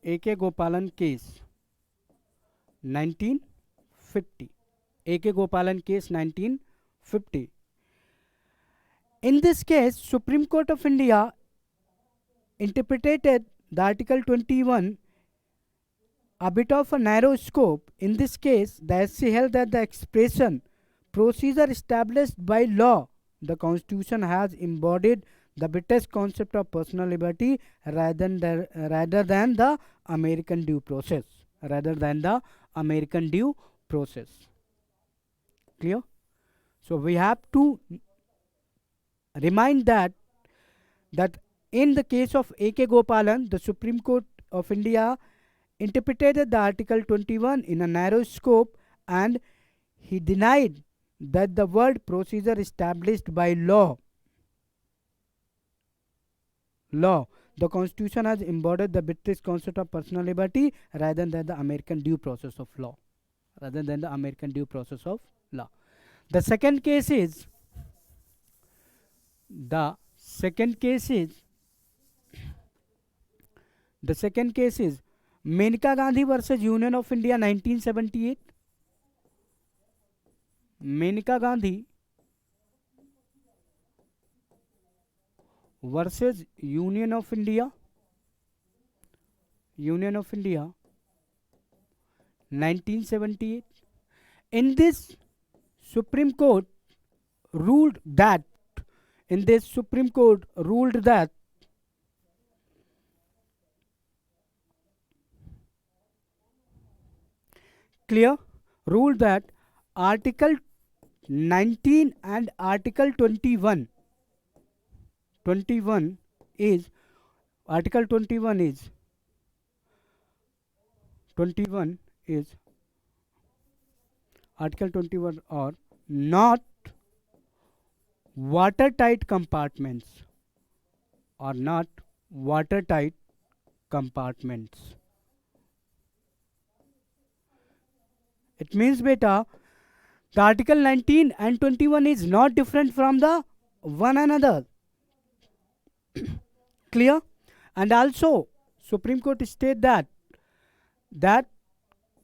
A.K. Gopalan case 1950. A.K. Gopalan case 1950. In this case, Supreme Court of India interpreted the Article 21 a bit of a narrow scope. In this case, the SC held that the expression procedure established by law, the Constitution has embodied the British concept of personal liberty rather than the American due process. Clear? So we have to remind that in the case of A.K. Gopalan, the Supreme Court of India interpreted the Article 21 in a narrow scope, and he denied that the word procedure established by law, the Constitution has embodied the British concept of personal liberty rather than the American due process of law. The second case is Menka Gandhi versus Union of India 1978. Menka Gandhi versus Union of India 1978. In this, Supreme Court ruled that Article 19 and Article 21 is Article 21 are not watertight compartments. It means, beta, the Article 19 and 21 is not different from the one another. Clear? And also, Supreme Court state that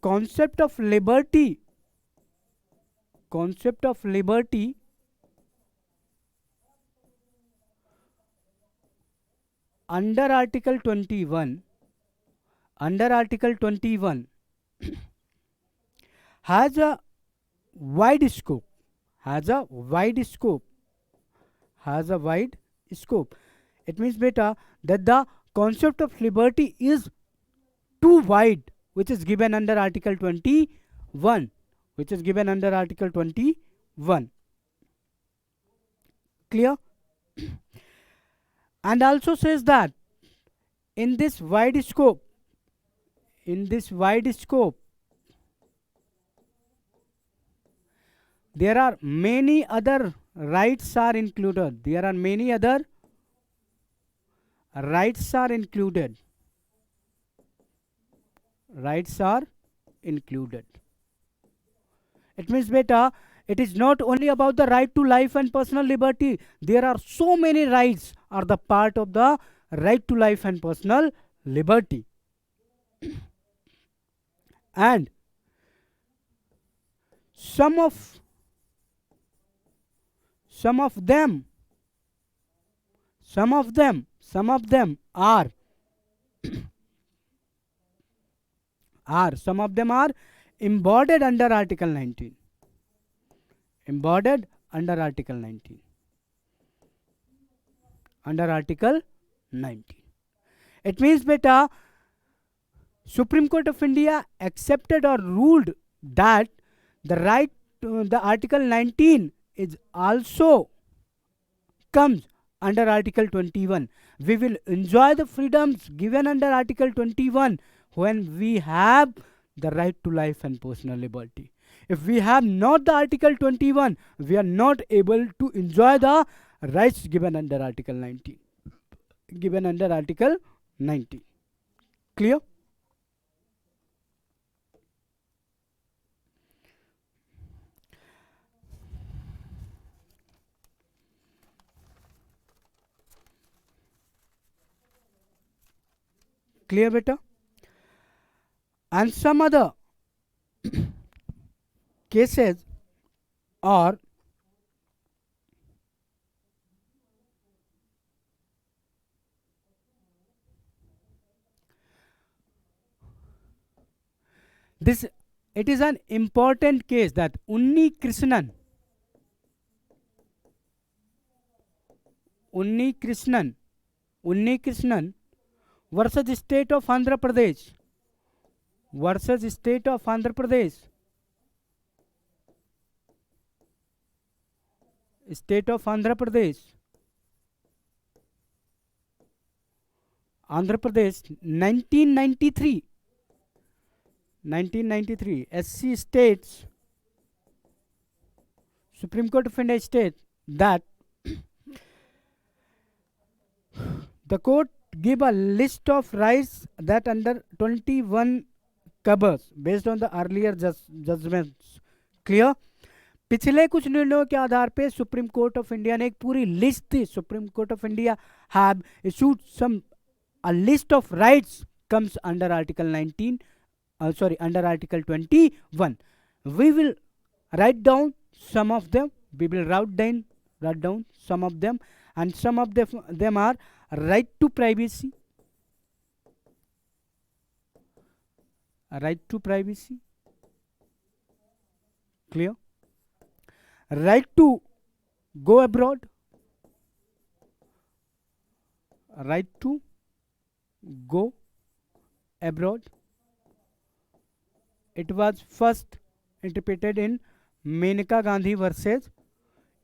concept of liberty under Article 21, has a wide scope, It means beta that the concept of liberty is too wide, which is given under Article 21, Clear? And also says that in this wide scope, there are many other rights are included. It means beta, it is not only about the right to life and personal liberty. There are so many rights are the part of the right to life and personal liberty. And some of them are embodied under Article 19. It means beta, Supreme Court of India accepted or ruled that the right to the Article 19 is also comes under Article 21. We will enjoy the freedoms given under Article 21 when we have the right to life and personal liberty. If we have not the Article 21, we are not able to enjoy the rights given under Article 19. Clear? Clear, beta? And some other cases or this, it is an important case that Unni Krishnan versus State of Andhra Pradesh Andhra Pradesh 1993 SC states, Supreme Court of India states that the court give a list of rights that under 21 covers based on the earlier judgments. Clear? पिछले कुछ निर्णयों के आधार पे supreme Court of India ने एक पूरी list दी. Supreme Court of India have issued some a list of rights comes under Article 19, under Article 21. We will write down some of them. Some of them, and some of them are right to privacy. Clear? Right to go abroad. It was first interpreted in Menaka Gandhi versus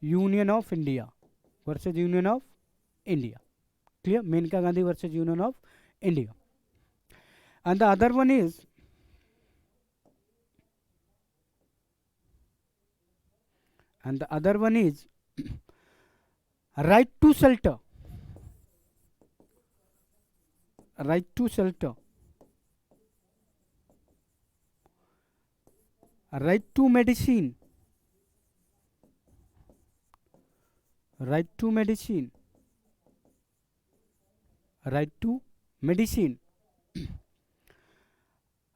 Union of India. Clear? Menaka Gandhi versus Union of India. And the other one is right to shelter. Right to medicine.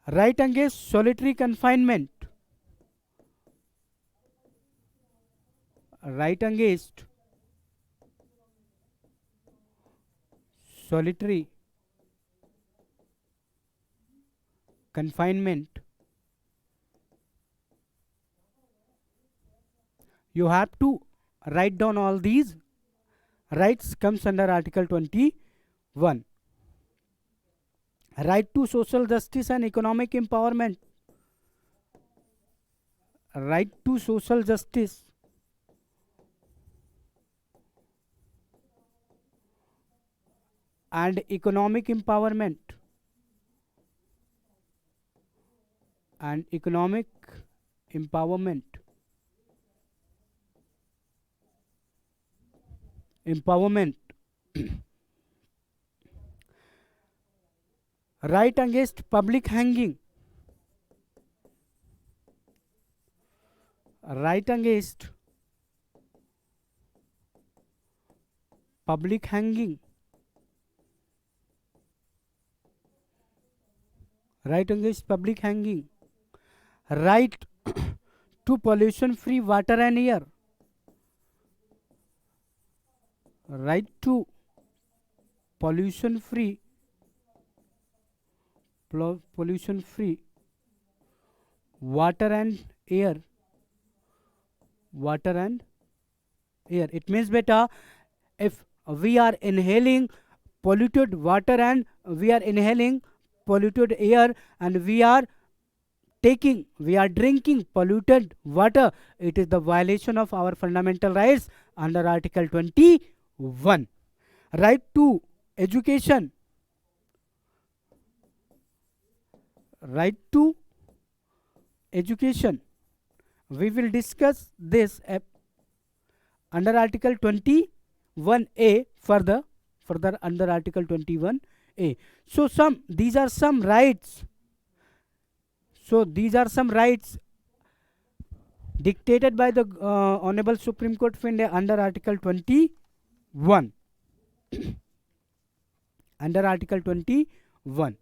Right against solitary confinement. Right against solitary confinement. You have to write down all these rights comes under Article 21. Right to social justice and economic empowerment. Right to social justice and economic empowerment. And economic empowerment. Empowerment. Right against public hanging. Right against public hanging. Right against public hanging. Right to pollution free water and air. Right to pollution free water and air. Water and air. It means beta, if we are inhaling polluted water and we are inhaling polluted air and we are drinking polluted water, it is the violation of our fundamental rights under Article 21. Right to education. Right to education. We will discuss this under Article 21A further under Article 21A. So these are some rights. So these are some rights dictated by the Honorable Supreme Court of India under Article 21. Under Article 21.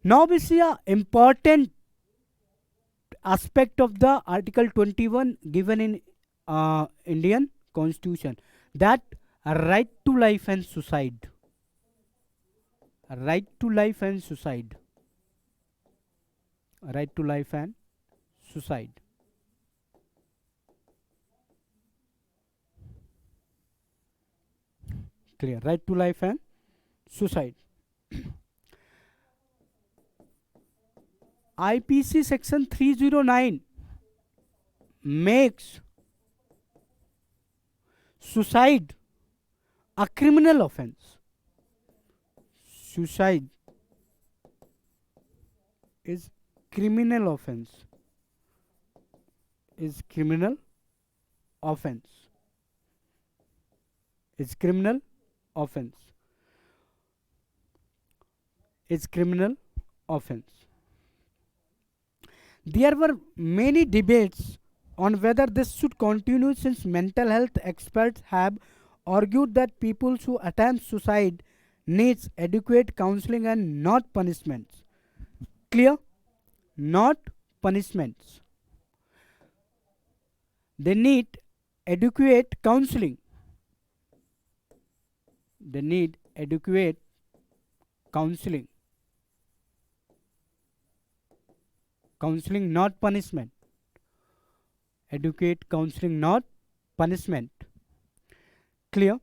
Now we see a important aspect of the Article 21 given in Indian Constitution, that right to life and suicide. Right to life and suicide. Right to life and suicide. Clear. Right to life and suicide. IPC section 309 makes suicide a criminal offense. Suicide is criminal offense. Is criminal offense. Is criminal offense. Is criminal offense. There were many debates on whether this should continue, since mental health experts have argued that people who attempt suicide needs adequate counseling and not punishments. Clear? Not punishments. They need adequate counseling. They need adequate counseling. Counseling, not punishment. Adequate counseling, not punishment. Clear?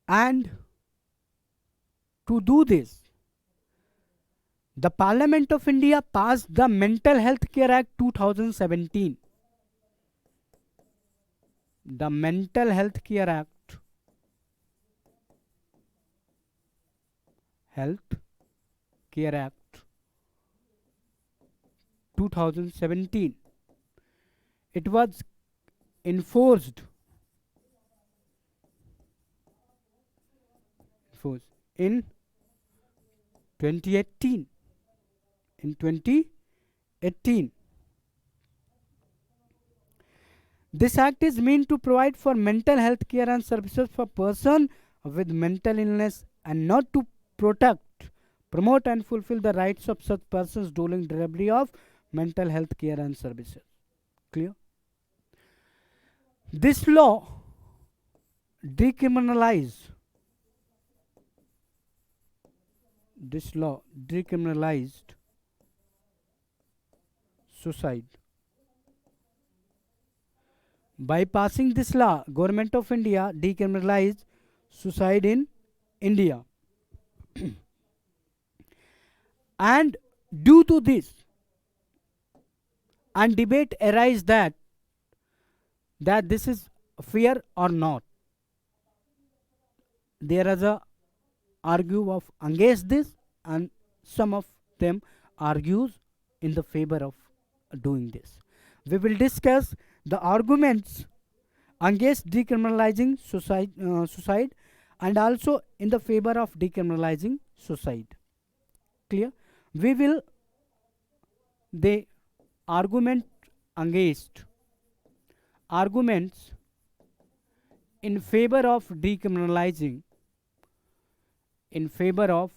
And to do this, the Parliament of India passed the Mental Health Care Act 2017. The Mental Health Care Act. Health Care Act 2017. It was enforced in 2018. In 2018. This act is meant to provide for mental health care and services for persons with mental illness and not to protect, promote and fulfill the rights of such persons during delivery of mental health care and services. Clear? This law decriminalize this law decriminalized suicide. By passing this law, Government of India decriminalized suicide in India. And due to this, and debate arise that this is fair or not. There is a argue of against this, and some of them argues in the favor of doing this. We will discuss the arguments against decriminalizing suicide and also in the favor of decriminalizing suicide. Clear? We will the argument against arguments in favor of decriminalizing in favor of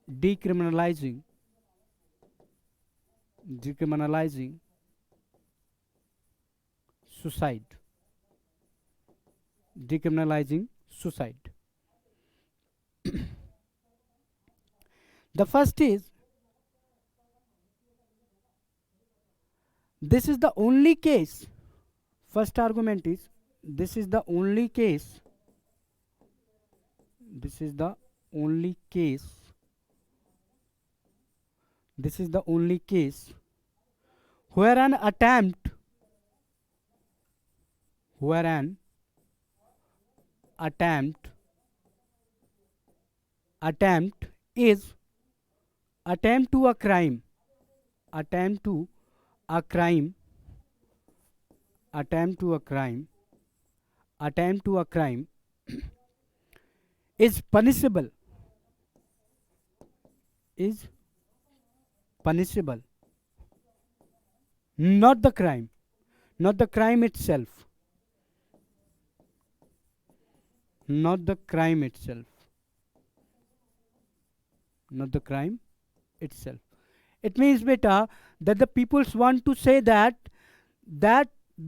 decriminalizing suicide. Decriminalizing suicide. The first is, this is the only case. First argument is, this is the only case. This is the only case. This is the only case where an attempt is attempt to a crime attempt to a crime attempt to a crime attempt to a crime is punishable not the crime itself not the crime itself it means beta that the peoples want to say that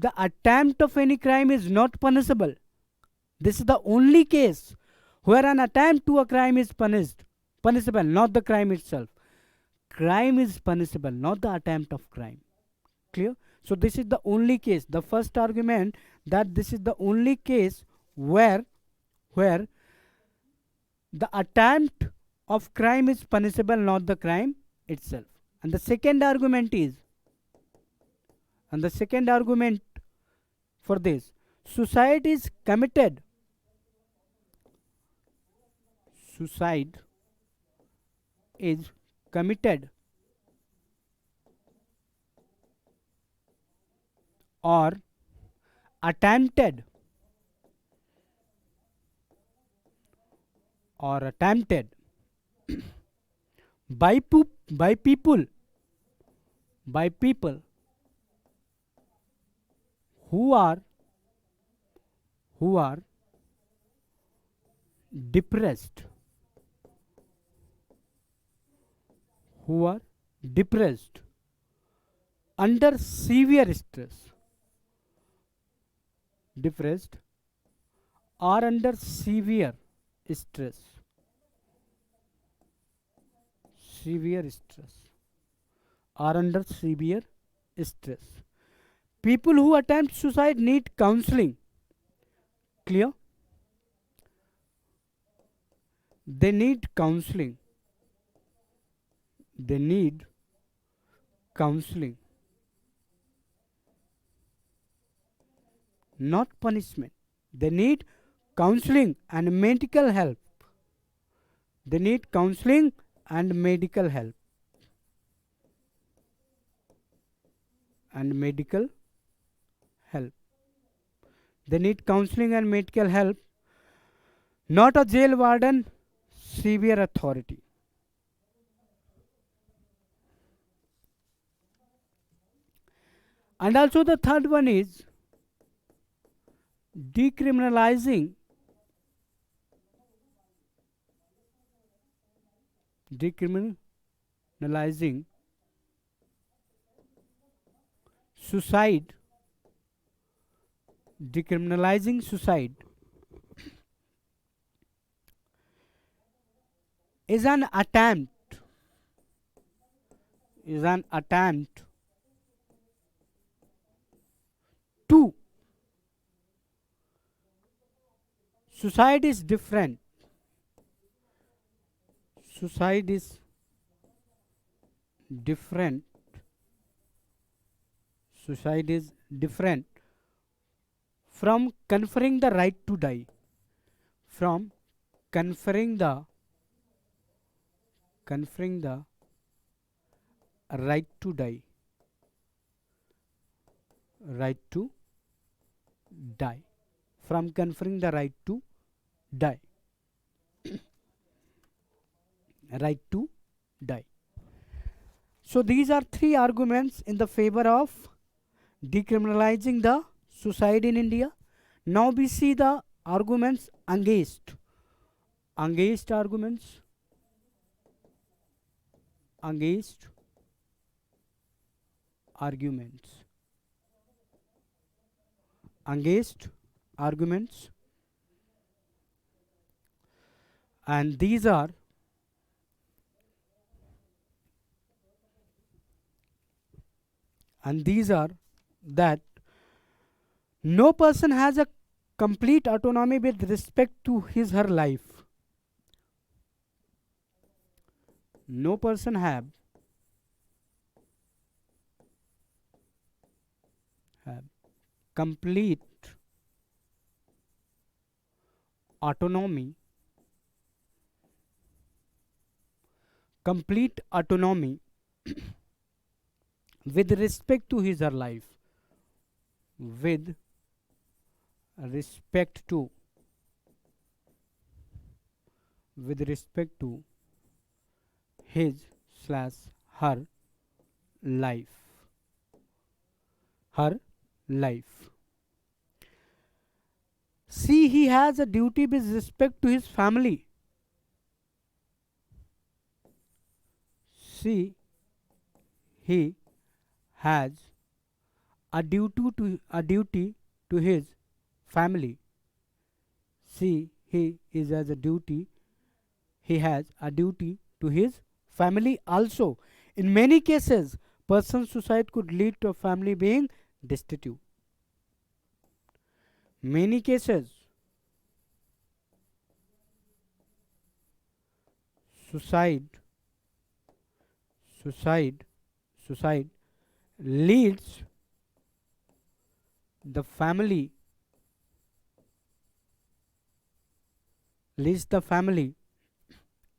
the attempt of any crime is not punishable. This is the only case where an attempt to a crime is punishable, not the crime itself. Crime is punishable, not the attempt of crime. Clear? So this is the only case. The first argument that this is the only case where the attempt of crime is punishable, not the crime itself. And the second argument for this, suicide is committed or attempted by people who are depressed under severe stress depressed or under severe stress or under severe stress. People who attempt suicide need counseling. Clear? They need counseling. Not punishment. They need counseling and medical help. They need counseling and medical help. They need counseling and medical help, not a jail warden, severe authority. And also the third one is decriminalizing suicide decriminalizing suicide is an attempt to suicide is different. Suicide is different. Suicide is different from conferring the right to die. From conferring the right to die. Right to die. From conferring the right to die. Right to die. So these are three arguments in the favor of decriminalizing the suicide in India. Now we see the arguments against. Against arguments. Against arguments. Against arguments. And these are that no person has a complete autonomy with respect to his her life. No person have complete autonomy with respect to his her life. With respect to his slash her life. Her life. See, he has a duty with respect to his family. See, he has a duty to his family. See, he has a duty to his family also. In many cases, person's suicide could lead to a family being destitute. Many cases, suicide leads the family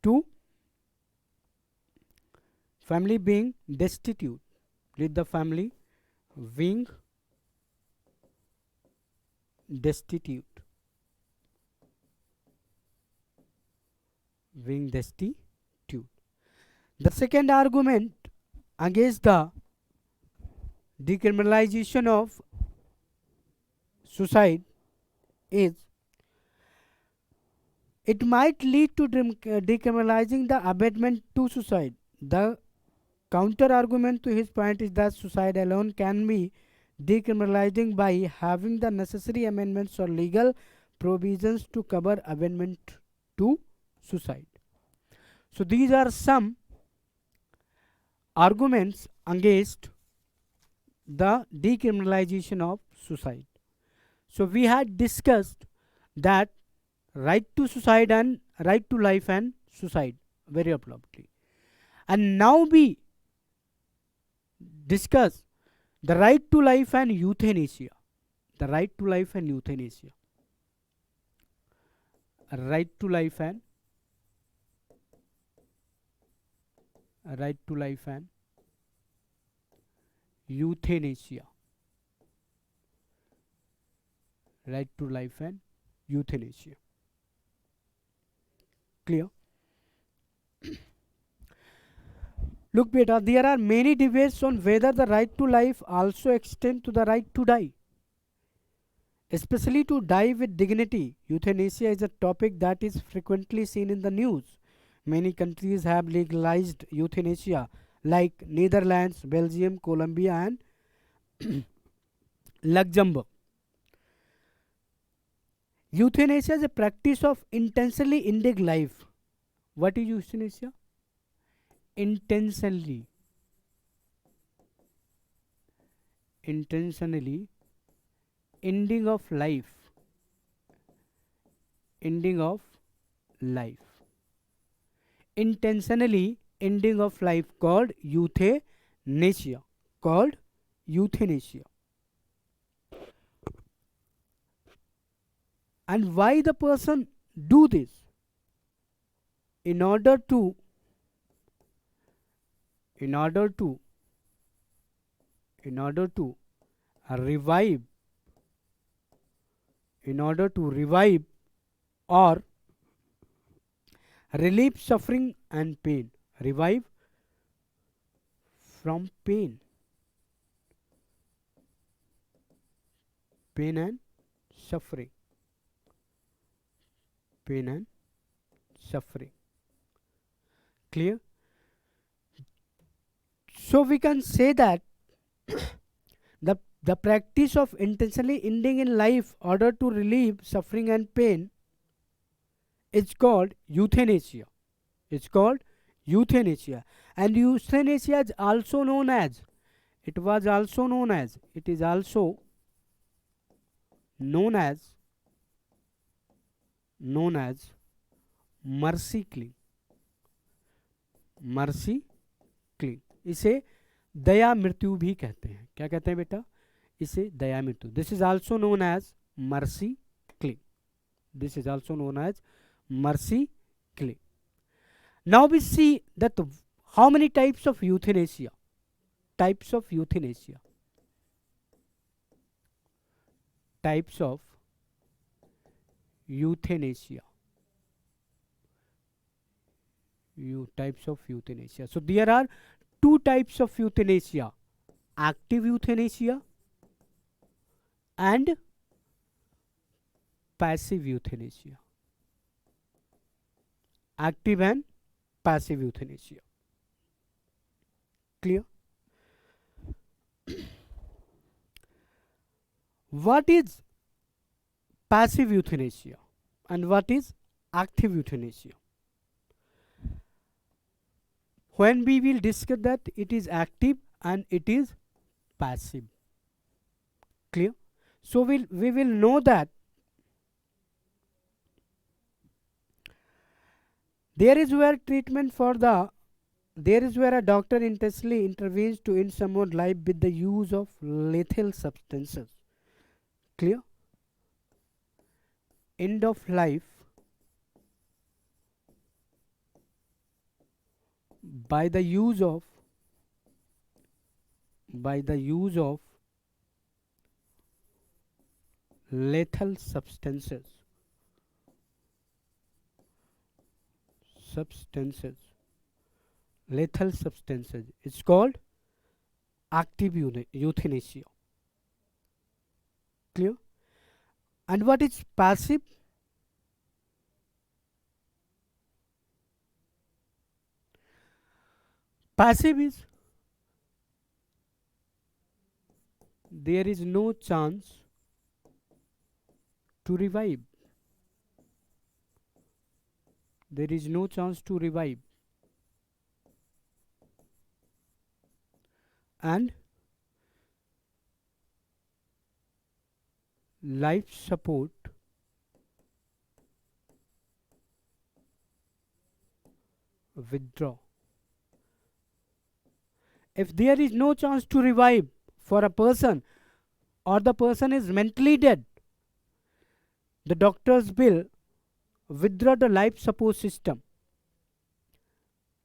to family being destitute. Lead the family being destitute. The second argument against the decriminalization of suicide is it might lead to decriminalizing the abatement to suicide. The counter argument to his point is that suicide alone can be decriminalizing by having the necessary amendments or legal provisions to cover abatement to suicide. So these are some arguments against the decriminalization of suicide. So we had discussed that right to suicide and right to life and suicide very abruptly. And now we discuss the right to life and euthanasia. The right to life and euthanasia. Right to life and euthanasia. Right to life and euthanasia. Clear? Look beta, there are many debates on whether the right to life also extends to the right to die, especially to die with dignity. Euthanasia is a topic that is frequently seen in the news. Many countries have legalized euthanasia like Netherlands, Belgium, Colombia and Luxembourg. Euthanasia is a practice of intentionally ending life. What is euthanasia? Intentionally ending of life. Ending of life. Intentionally ending of life called euthanasia. Called euthanasia. And why the person do this? In order to revive or relieve suffering and pain. Revive from pain and suffering. Clear? So we can say that the practice of intentionally ending in life in order to relieve suffering and pain is called euthanasia. It's called euthanasia. And euthanasia is also known as, it is also known as mercy killing. इसे दया मृत्यु भी कहते हैं. क्या कहते हैं बेटा? इसे दया मृत्यु. This is also known as mercy killing. Now we see that how many types of euthanasia. Types of euthanasia. So there are two types of euthanasia: active euthanasia and passive euthanasia. Active and passive euthanasia. Clear? What is passive euthanasia and what is active euthanasia? When we will discuss that, it is active and it is passive. Clear? So we will know that there is where a doctor intentionally intervenes to end someone's life with the use of lethal substances. Clear? End of life by the use of lethal substances. It's called active euthanasia. Clear? And what is passive? Passive is there is no chance to revive. And life support withdraw. If there is no chance to revive for a person or the person is mentally dead, the doctors will withdraw the life support system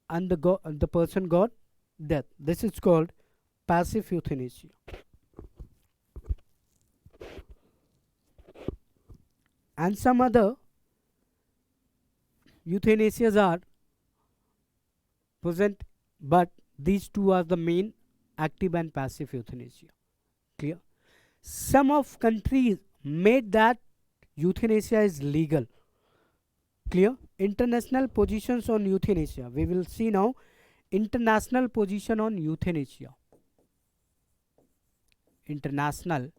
and the person got death. This is called passive euthanasia. And some other euthanasias are present, but these two are the main: active and passive euthanasia. Clear? Some of countries made that euthanasia is legal. Clear? International positions on euthanasia. We will see now international position on euthanasia. International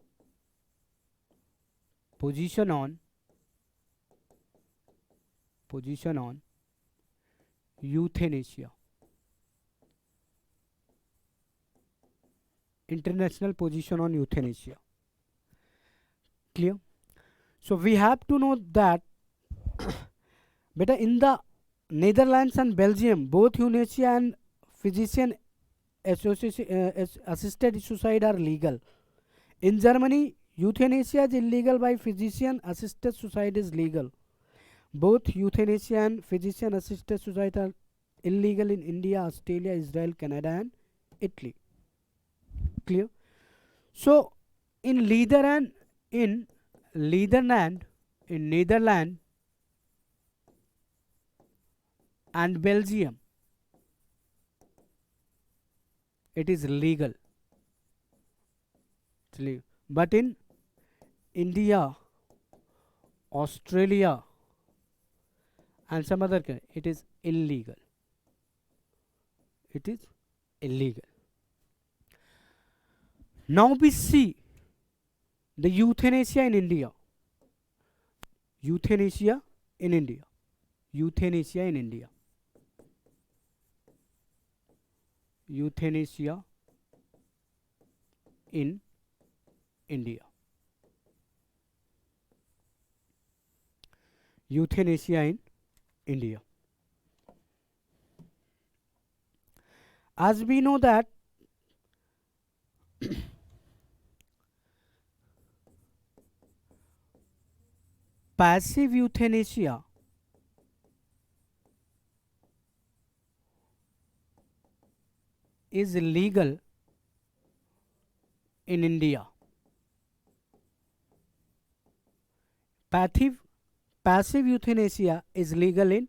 position on position on euthanasia. International position on euthanasia. Clear? So we have to know that beta in the Netherlands and Belgium, both euthanasia and physician assisted suicide are legal. In Germany, euthanasia is illegal, by physician assisted suicide is legal. Both euthanasia and physician assisted suicide are illegal in India, Australia, Israel, Canada, and Italy. Clear? So in Netherlands, and Belgium, it is legal. But in India, Australia, and some other country, it is illegal. It is illegal. Now we see the euthanasia in India. Euthanasia in India. Euthanasia in India. Euthanasia in India. Euthanasia in India. As we know that passive euthanasia is legal in India. Passive euthanasia is legal in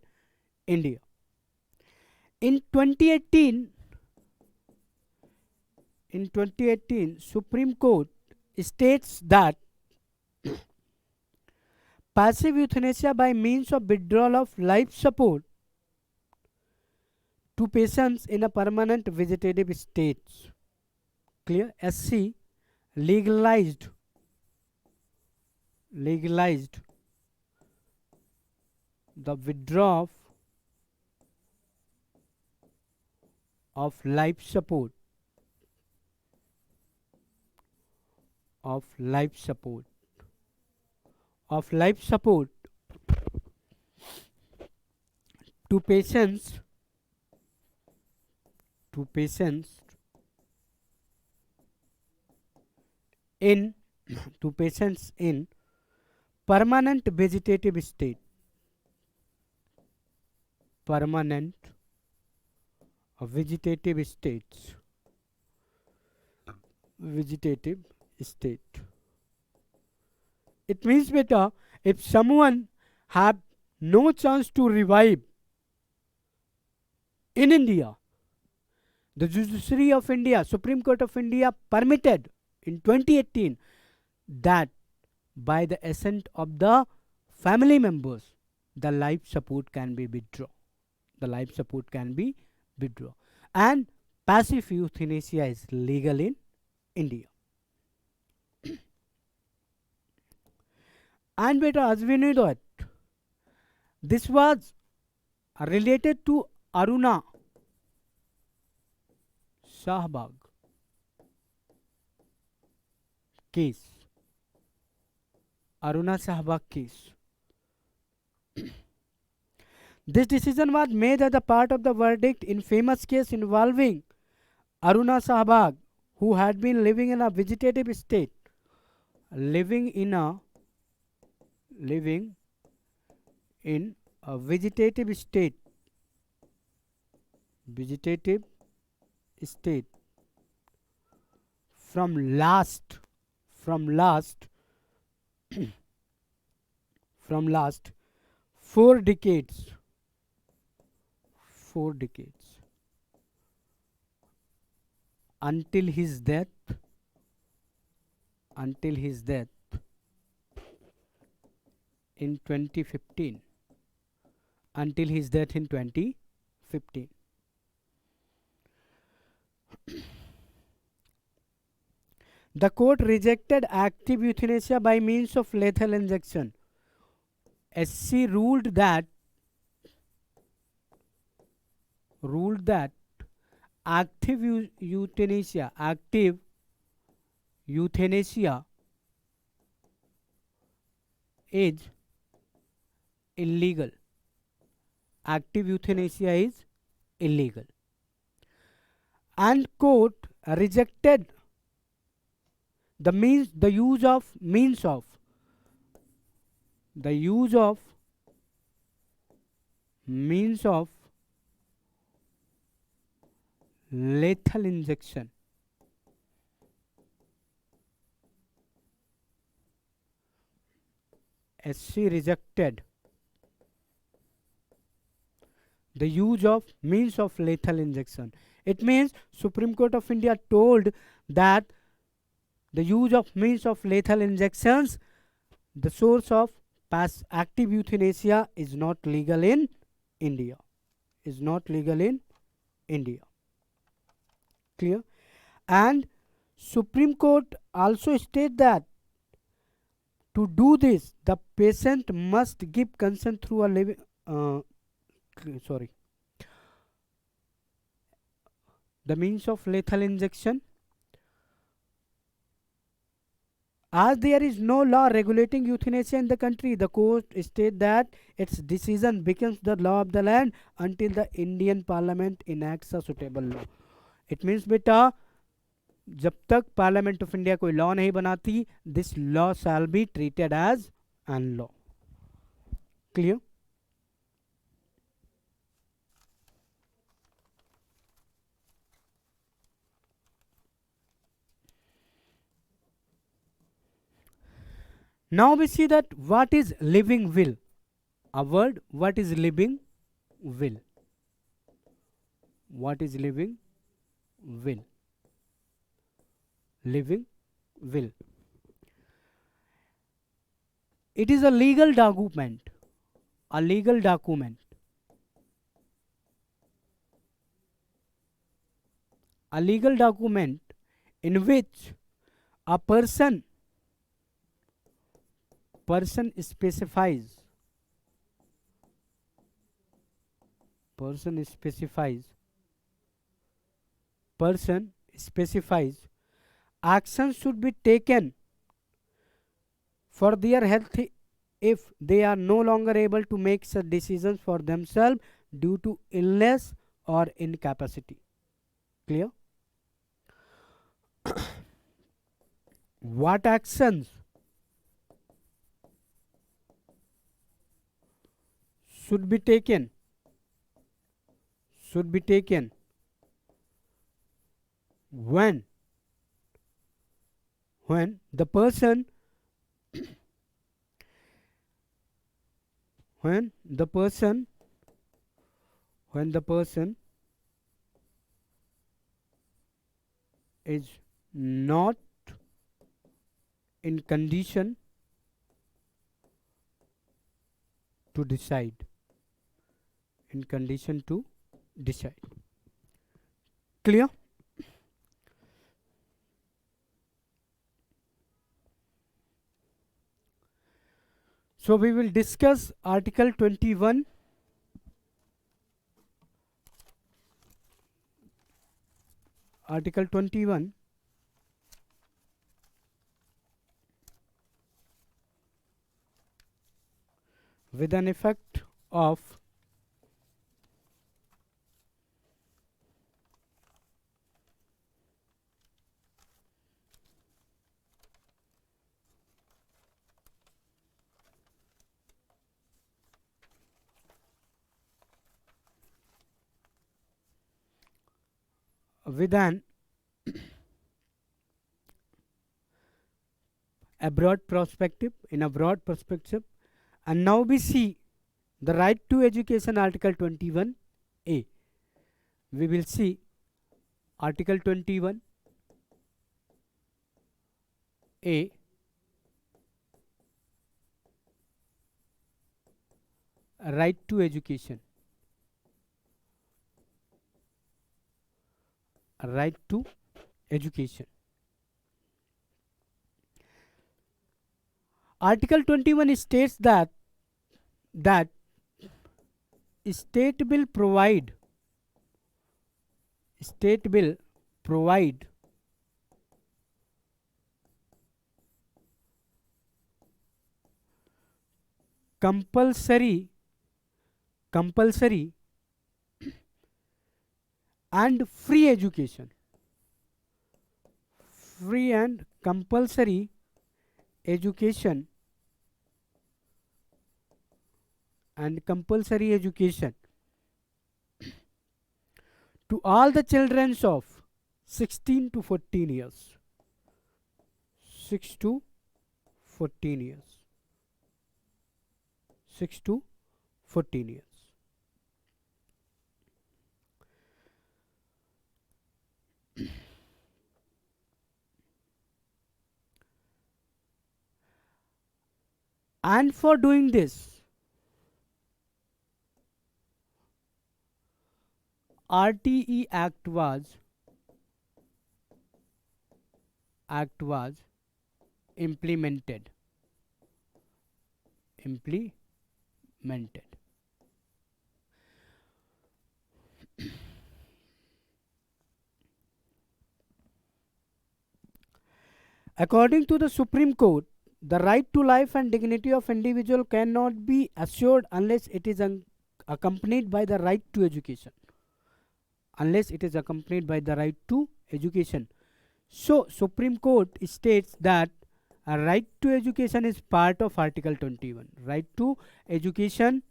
India. In 2018, Supreme Court states that passive euthanasia by means of withdrawal of life support to patients in a permanent vegetative state. Clear? SC legalized the withdrawal of life support to patients in permanent vegetative state. Permanent vegetative states. Vegetative state. It means beta, if someone have no chance to revive in India, the Judiciary of India, Supreme Court of India permitted in 2018 that by the assent of the family members, the life support can be withdrawn. And passive euthanasia is legal in India. And beta, as we know that this was related to Aruna Shahbag case. This decision was made as a part of the verdict in famous case involving Aruna Shahbag, who had been living in a vegetative state. Living in a vegetative state from last 4 decades until his death in 2015. The court rejected active euthanasia by means of lethal injection. SC ruled that ruled that active euthanasia is illegal. Active euthanasia is illegal. And court rejected the use of means of lethal injection. SC rejected the use of means of lethal injection. It means Supreme Court of India told that the use of means of lethal injections, the source of active euthanasia, is not legal in India. Is not legal in India. Clear? And Supreme Court also state that to do this, the patient must give consent through a living. The means of lethal injection. As there is no law regulating euthanasia in the country, the court state that its decision becomes the law of the land until the Indian Parliament enacts a suitable law. It means बेटा जब तक parliament of India कोई law नहीं बनाती, this law shall be treated as an law. Clear? Now we see that what is living will. A word, what is living will? What is living will? Living will. It is a legal document. A legal document. A legal document in which a person specifies actions should be taken for their health if they are no longer able to make such decisions for themselves due to illness or incapacity. Clear? What actions should be taken when the person is not in condition to decide. Clear? So we will discuss Article 21. Article 21 with an effect of with an a broad perspective, and now we see the right to education, Article 21A. We will see Article 21A. Right to education. Right to education. Article 21 states that state will provide state will provide compulsory and free education, free and compulsory education to all the children of 16 to 14 years. 6 to 14 years. 6 to 14 years. And for doing this, RTE Act was implemented. According to the Supreme Court, the right to life and dignity of individual cannot be assured unless it is accompanied by the right to education. So, Supreme Court states that a right to education is part of Article 21. Right to education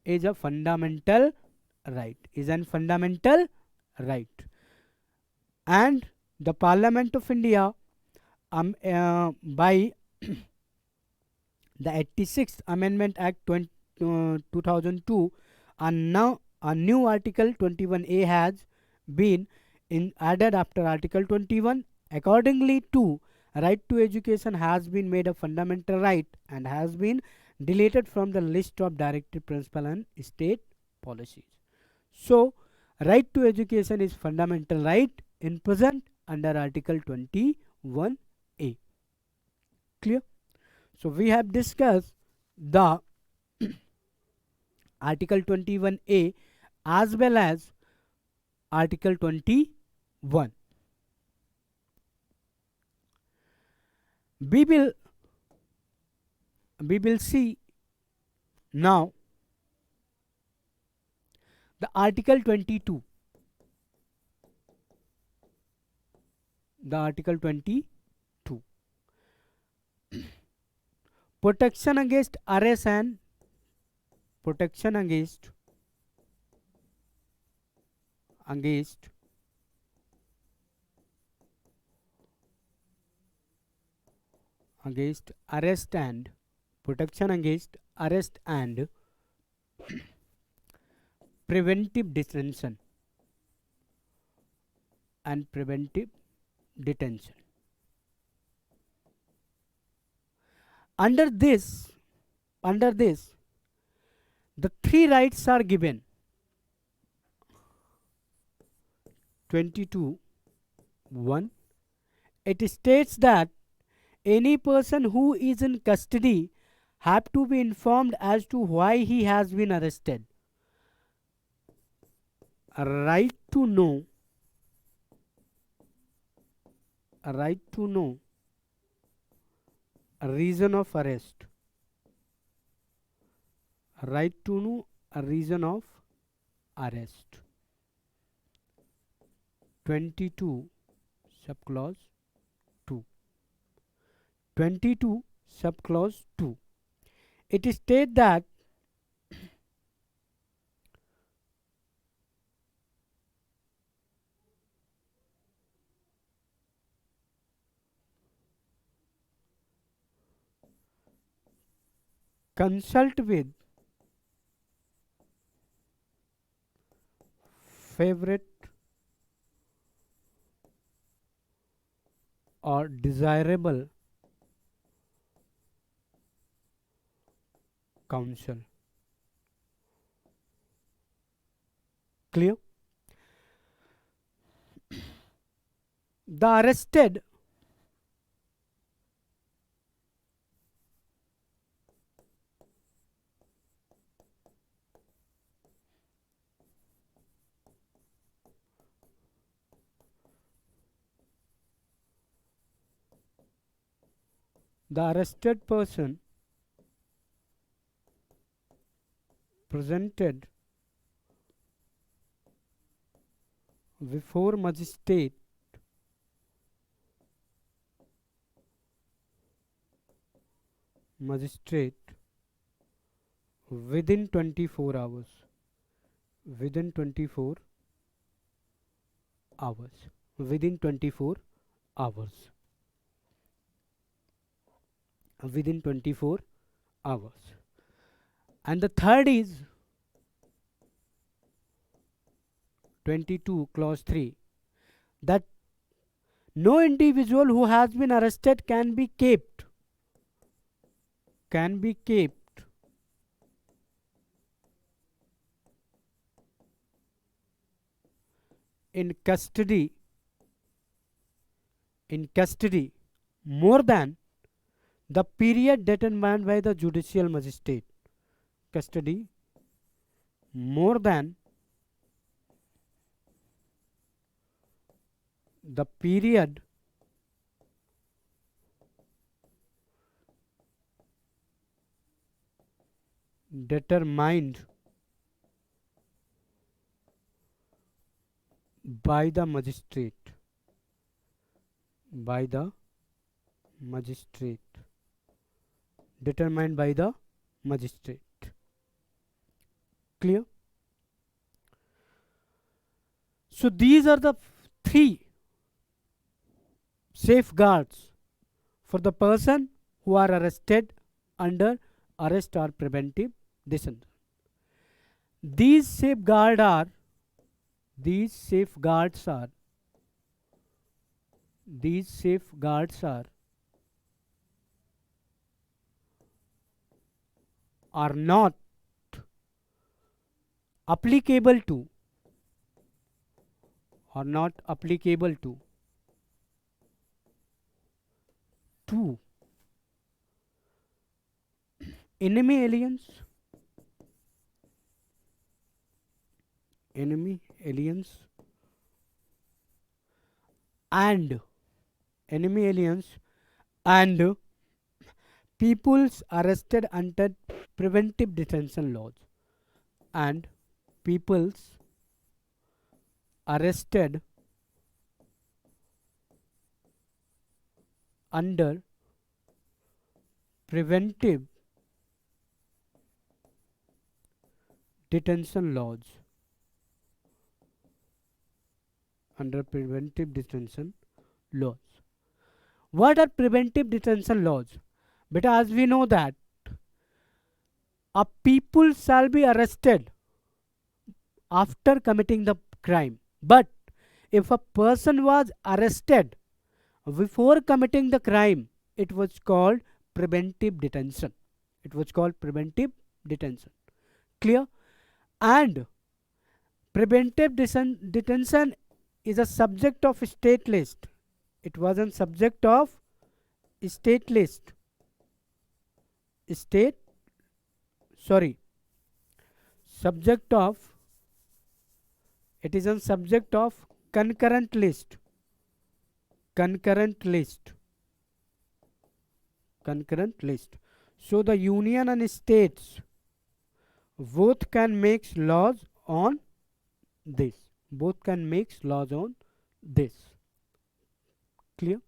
is a fundamental right. And the Parliament of India, by the 86th Amendment Act 2002, and now a new Article 21A has been added after Article 21. Accordingly, right to education has been made a fundamental right and has been deleted from the list of directive principle and state policies. So, right to education is fundamental right in present under Article 21A. Clear? So, we have discussed the Article 21A as well as Article 21. We will see now the Article 22. The Article 22. Protection against arrest and protection against arrest and protection against arrest and preventive detention Under this, the three rights are given. 22(1). It states that any person who is in custody have to be informed as to why he has been arrested. A right to know a reason of arrest. A right to know a reason of arrest. 22 subclause 2. 22 subclause 2. It states that consult with favorite or desirable counsel. Clear? The arrested the arrested person presented before magistrate within 24 hours, within 24 hours, within 24 hours, within 24 hours. And the third is 22 clause 3, that no individual who has been arrested can be kept in custody more than the period determined by the judicial magistrate. Custody more than the period determined by the magistrate, determined by the magistrate. Clear? So these are the three safeguards for the person who are arrested under arrest or preventive detention. These safeguards are not applicable to enemy aliens and peoples arrested under preventive detention laws, and peoples arrested under preventive detention laws, What are preventive detention laws? But as we know that a people shall be arrested after committing the crime, but if a person was arrested before committing the crime, it was called preventive detention. Clear? And preventive detention is a subject of state list. It was a subject of state list. Subject of, it is a subject of concurrent list. So the union and states both can make laws on this. Clear?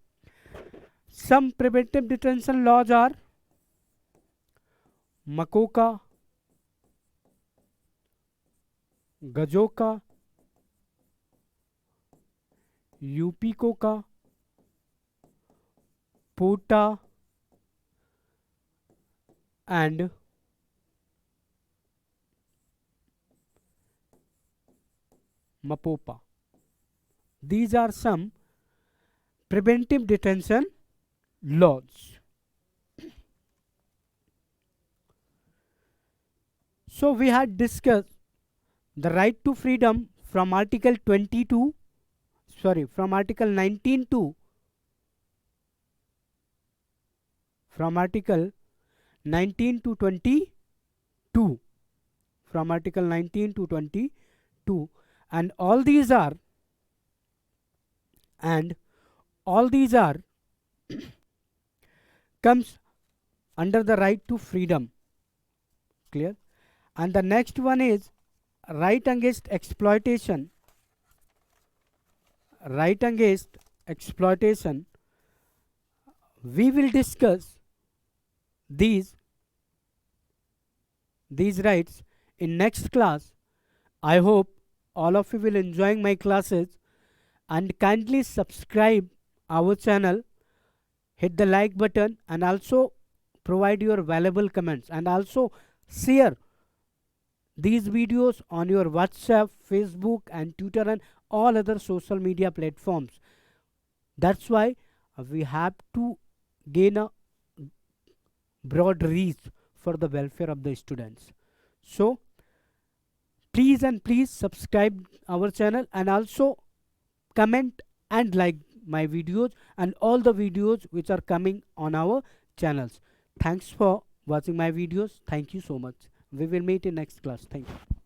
Some preventive detention laws are Makoka, Gajoka, UP Koka, Pota, and Mapopa. These are some preventive detention laws. So we had discussed the right to freedom from Article 19 to 22, from Article 19 to 22, and all these are comes under the right to freedom. Clear? And the next one is right against exploitation. Right against exploitation. We will discuss these rights in next class. I hope all of you will enjoying my classes, and kindly subscribe our channel, hit the like button, and also provide your valuable comments, and also share these videos on your WhatsApp, Facebook and Twitter and all other social media platforms. That's why we have to gain a broad reach for the welfare of the students. So please and please subscribe our channel, and also comment and like my videos and all the videos which are coming on our channels. Thanks for watching my videos. Thank you so much. We will meet in next class. Thank you.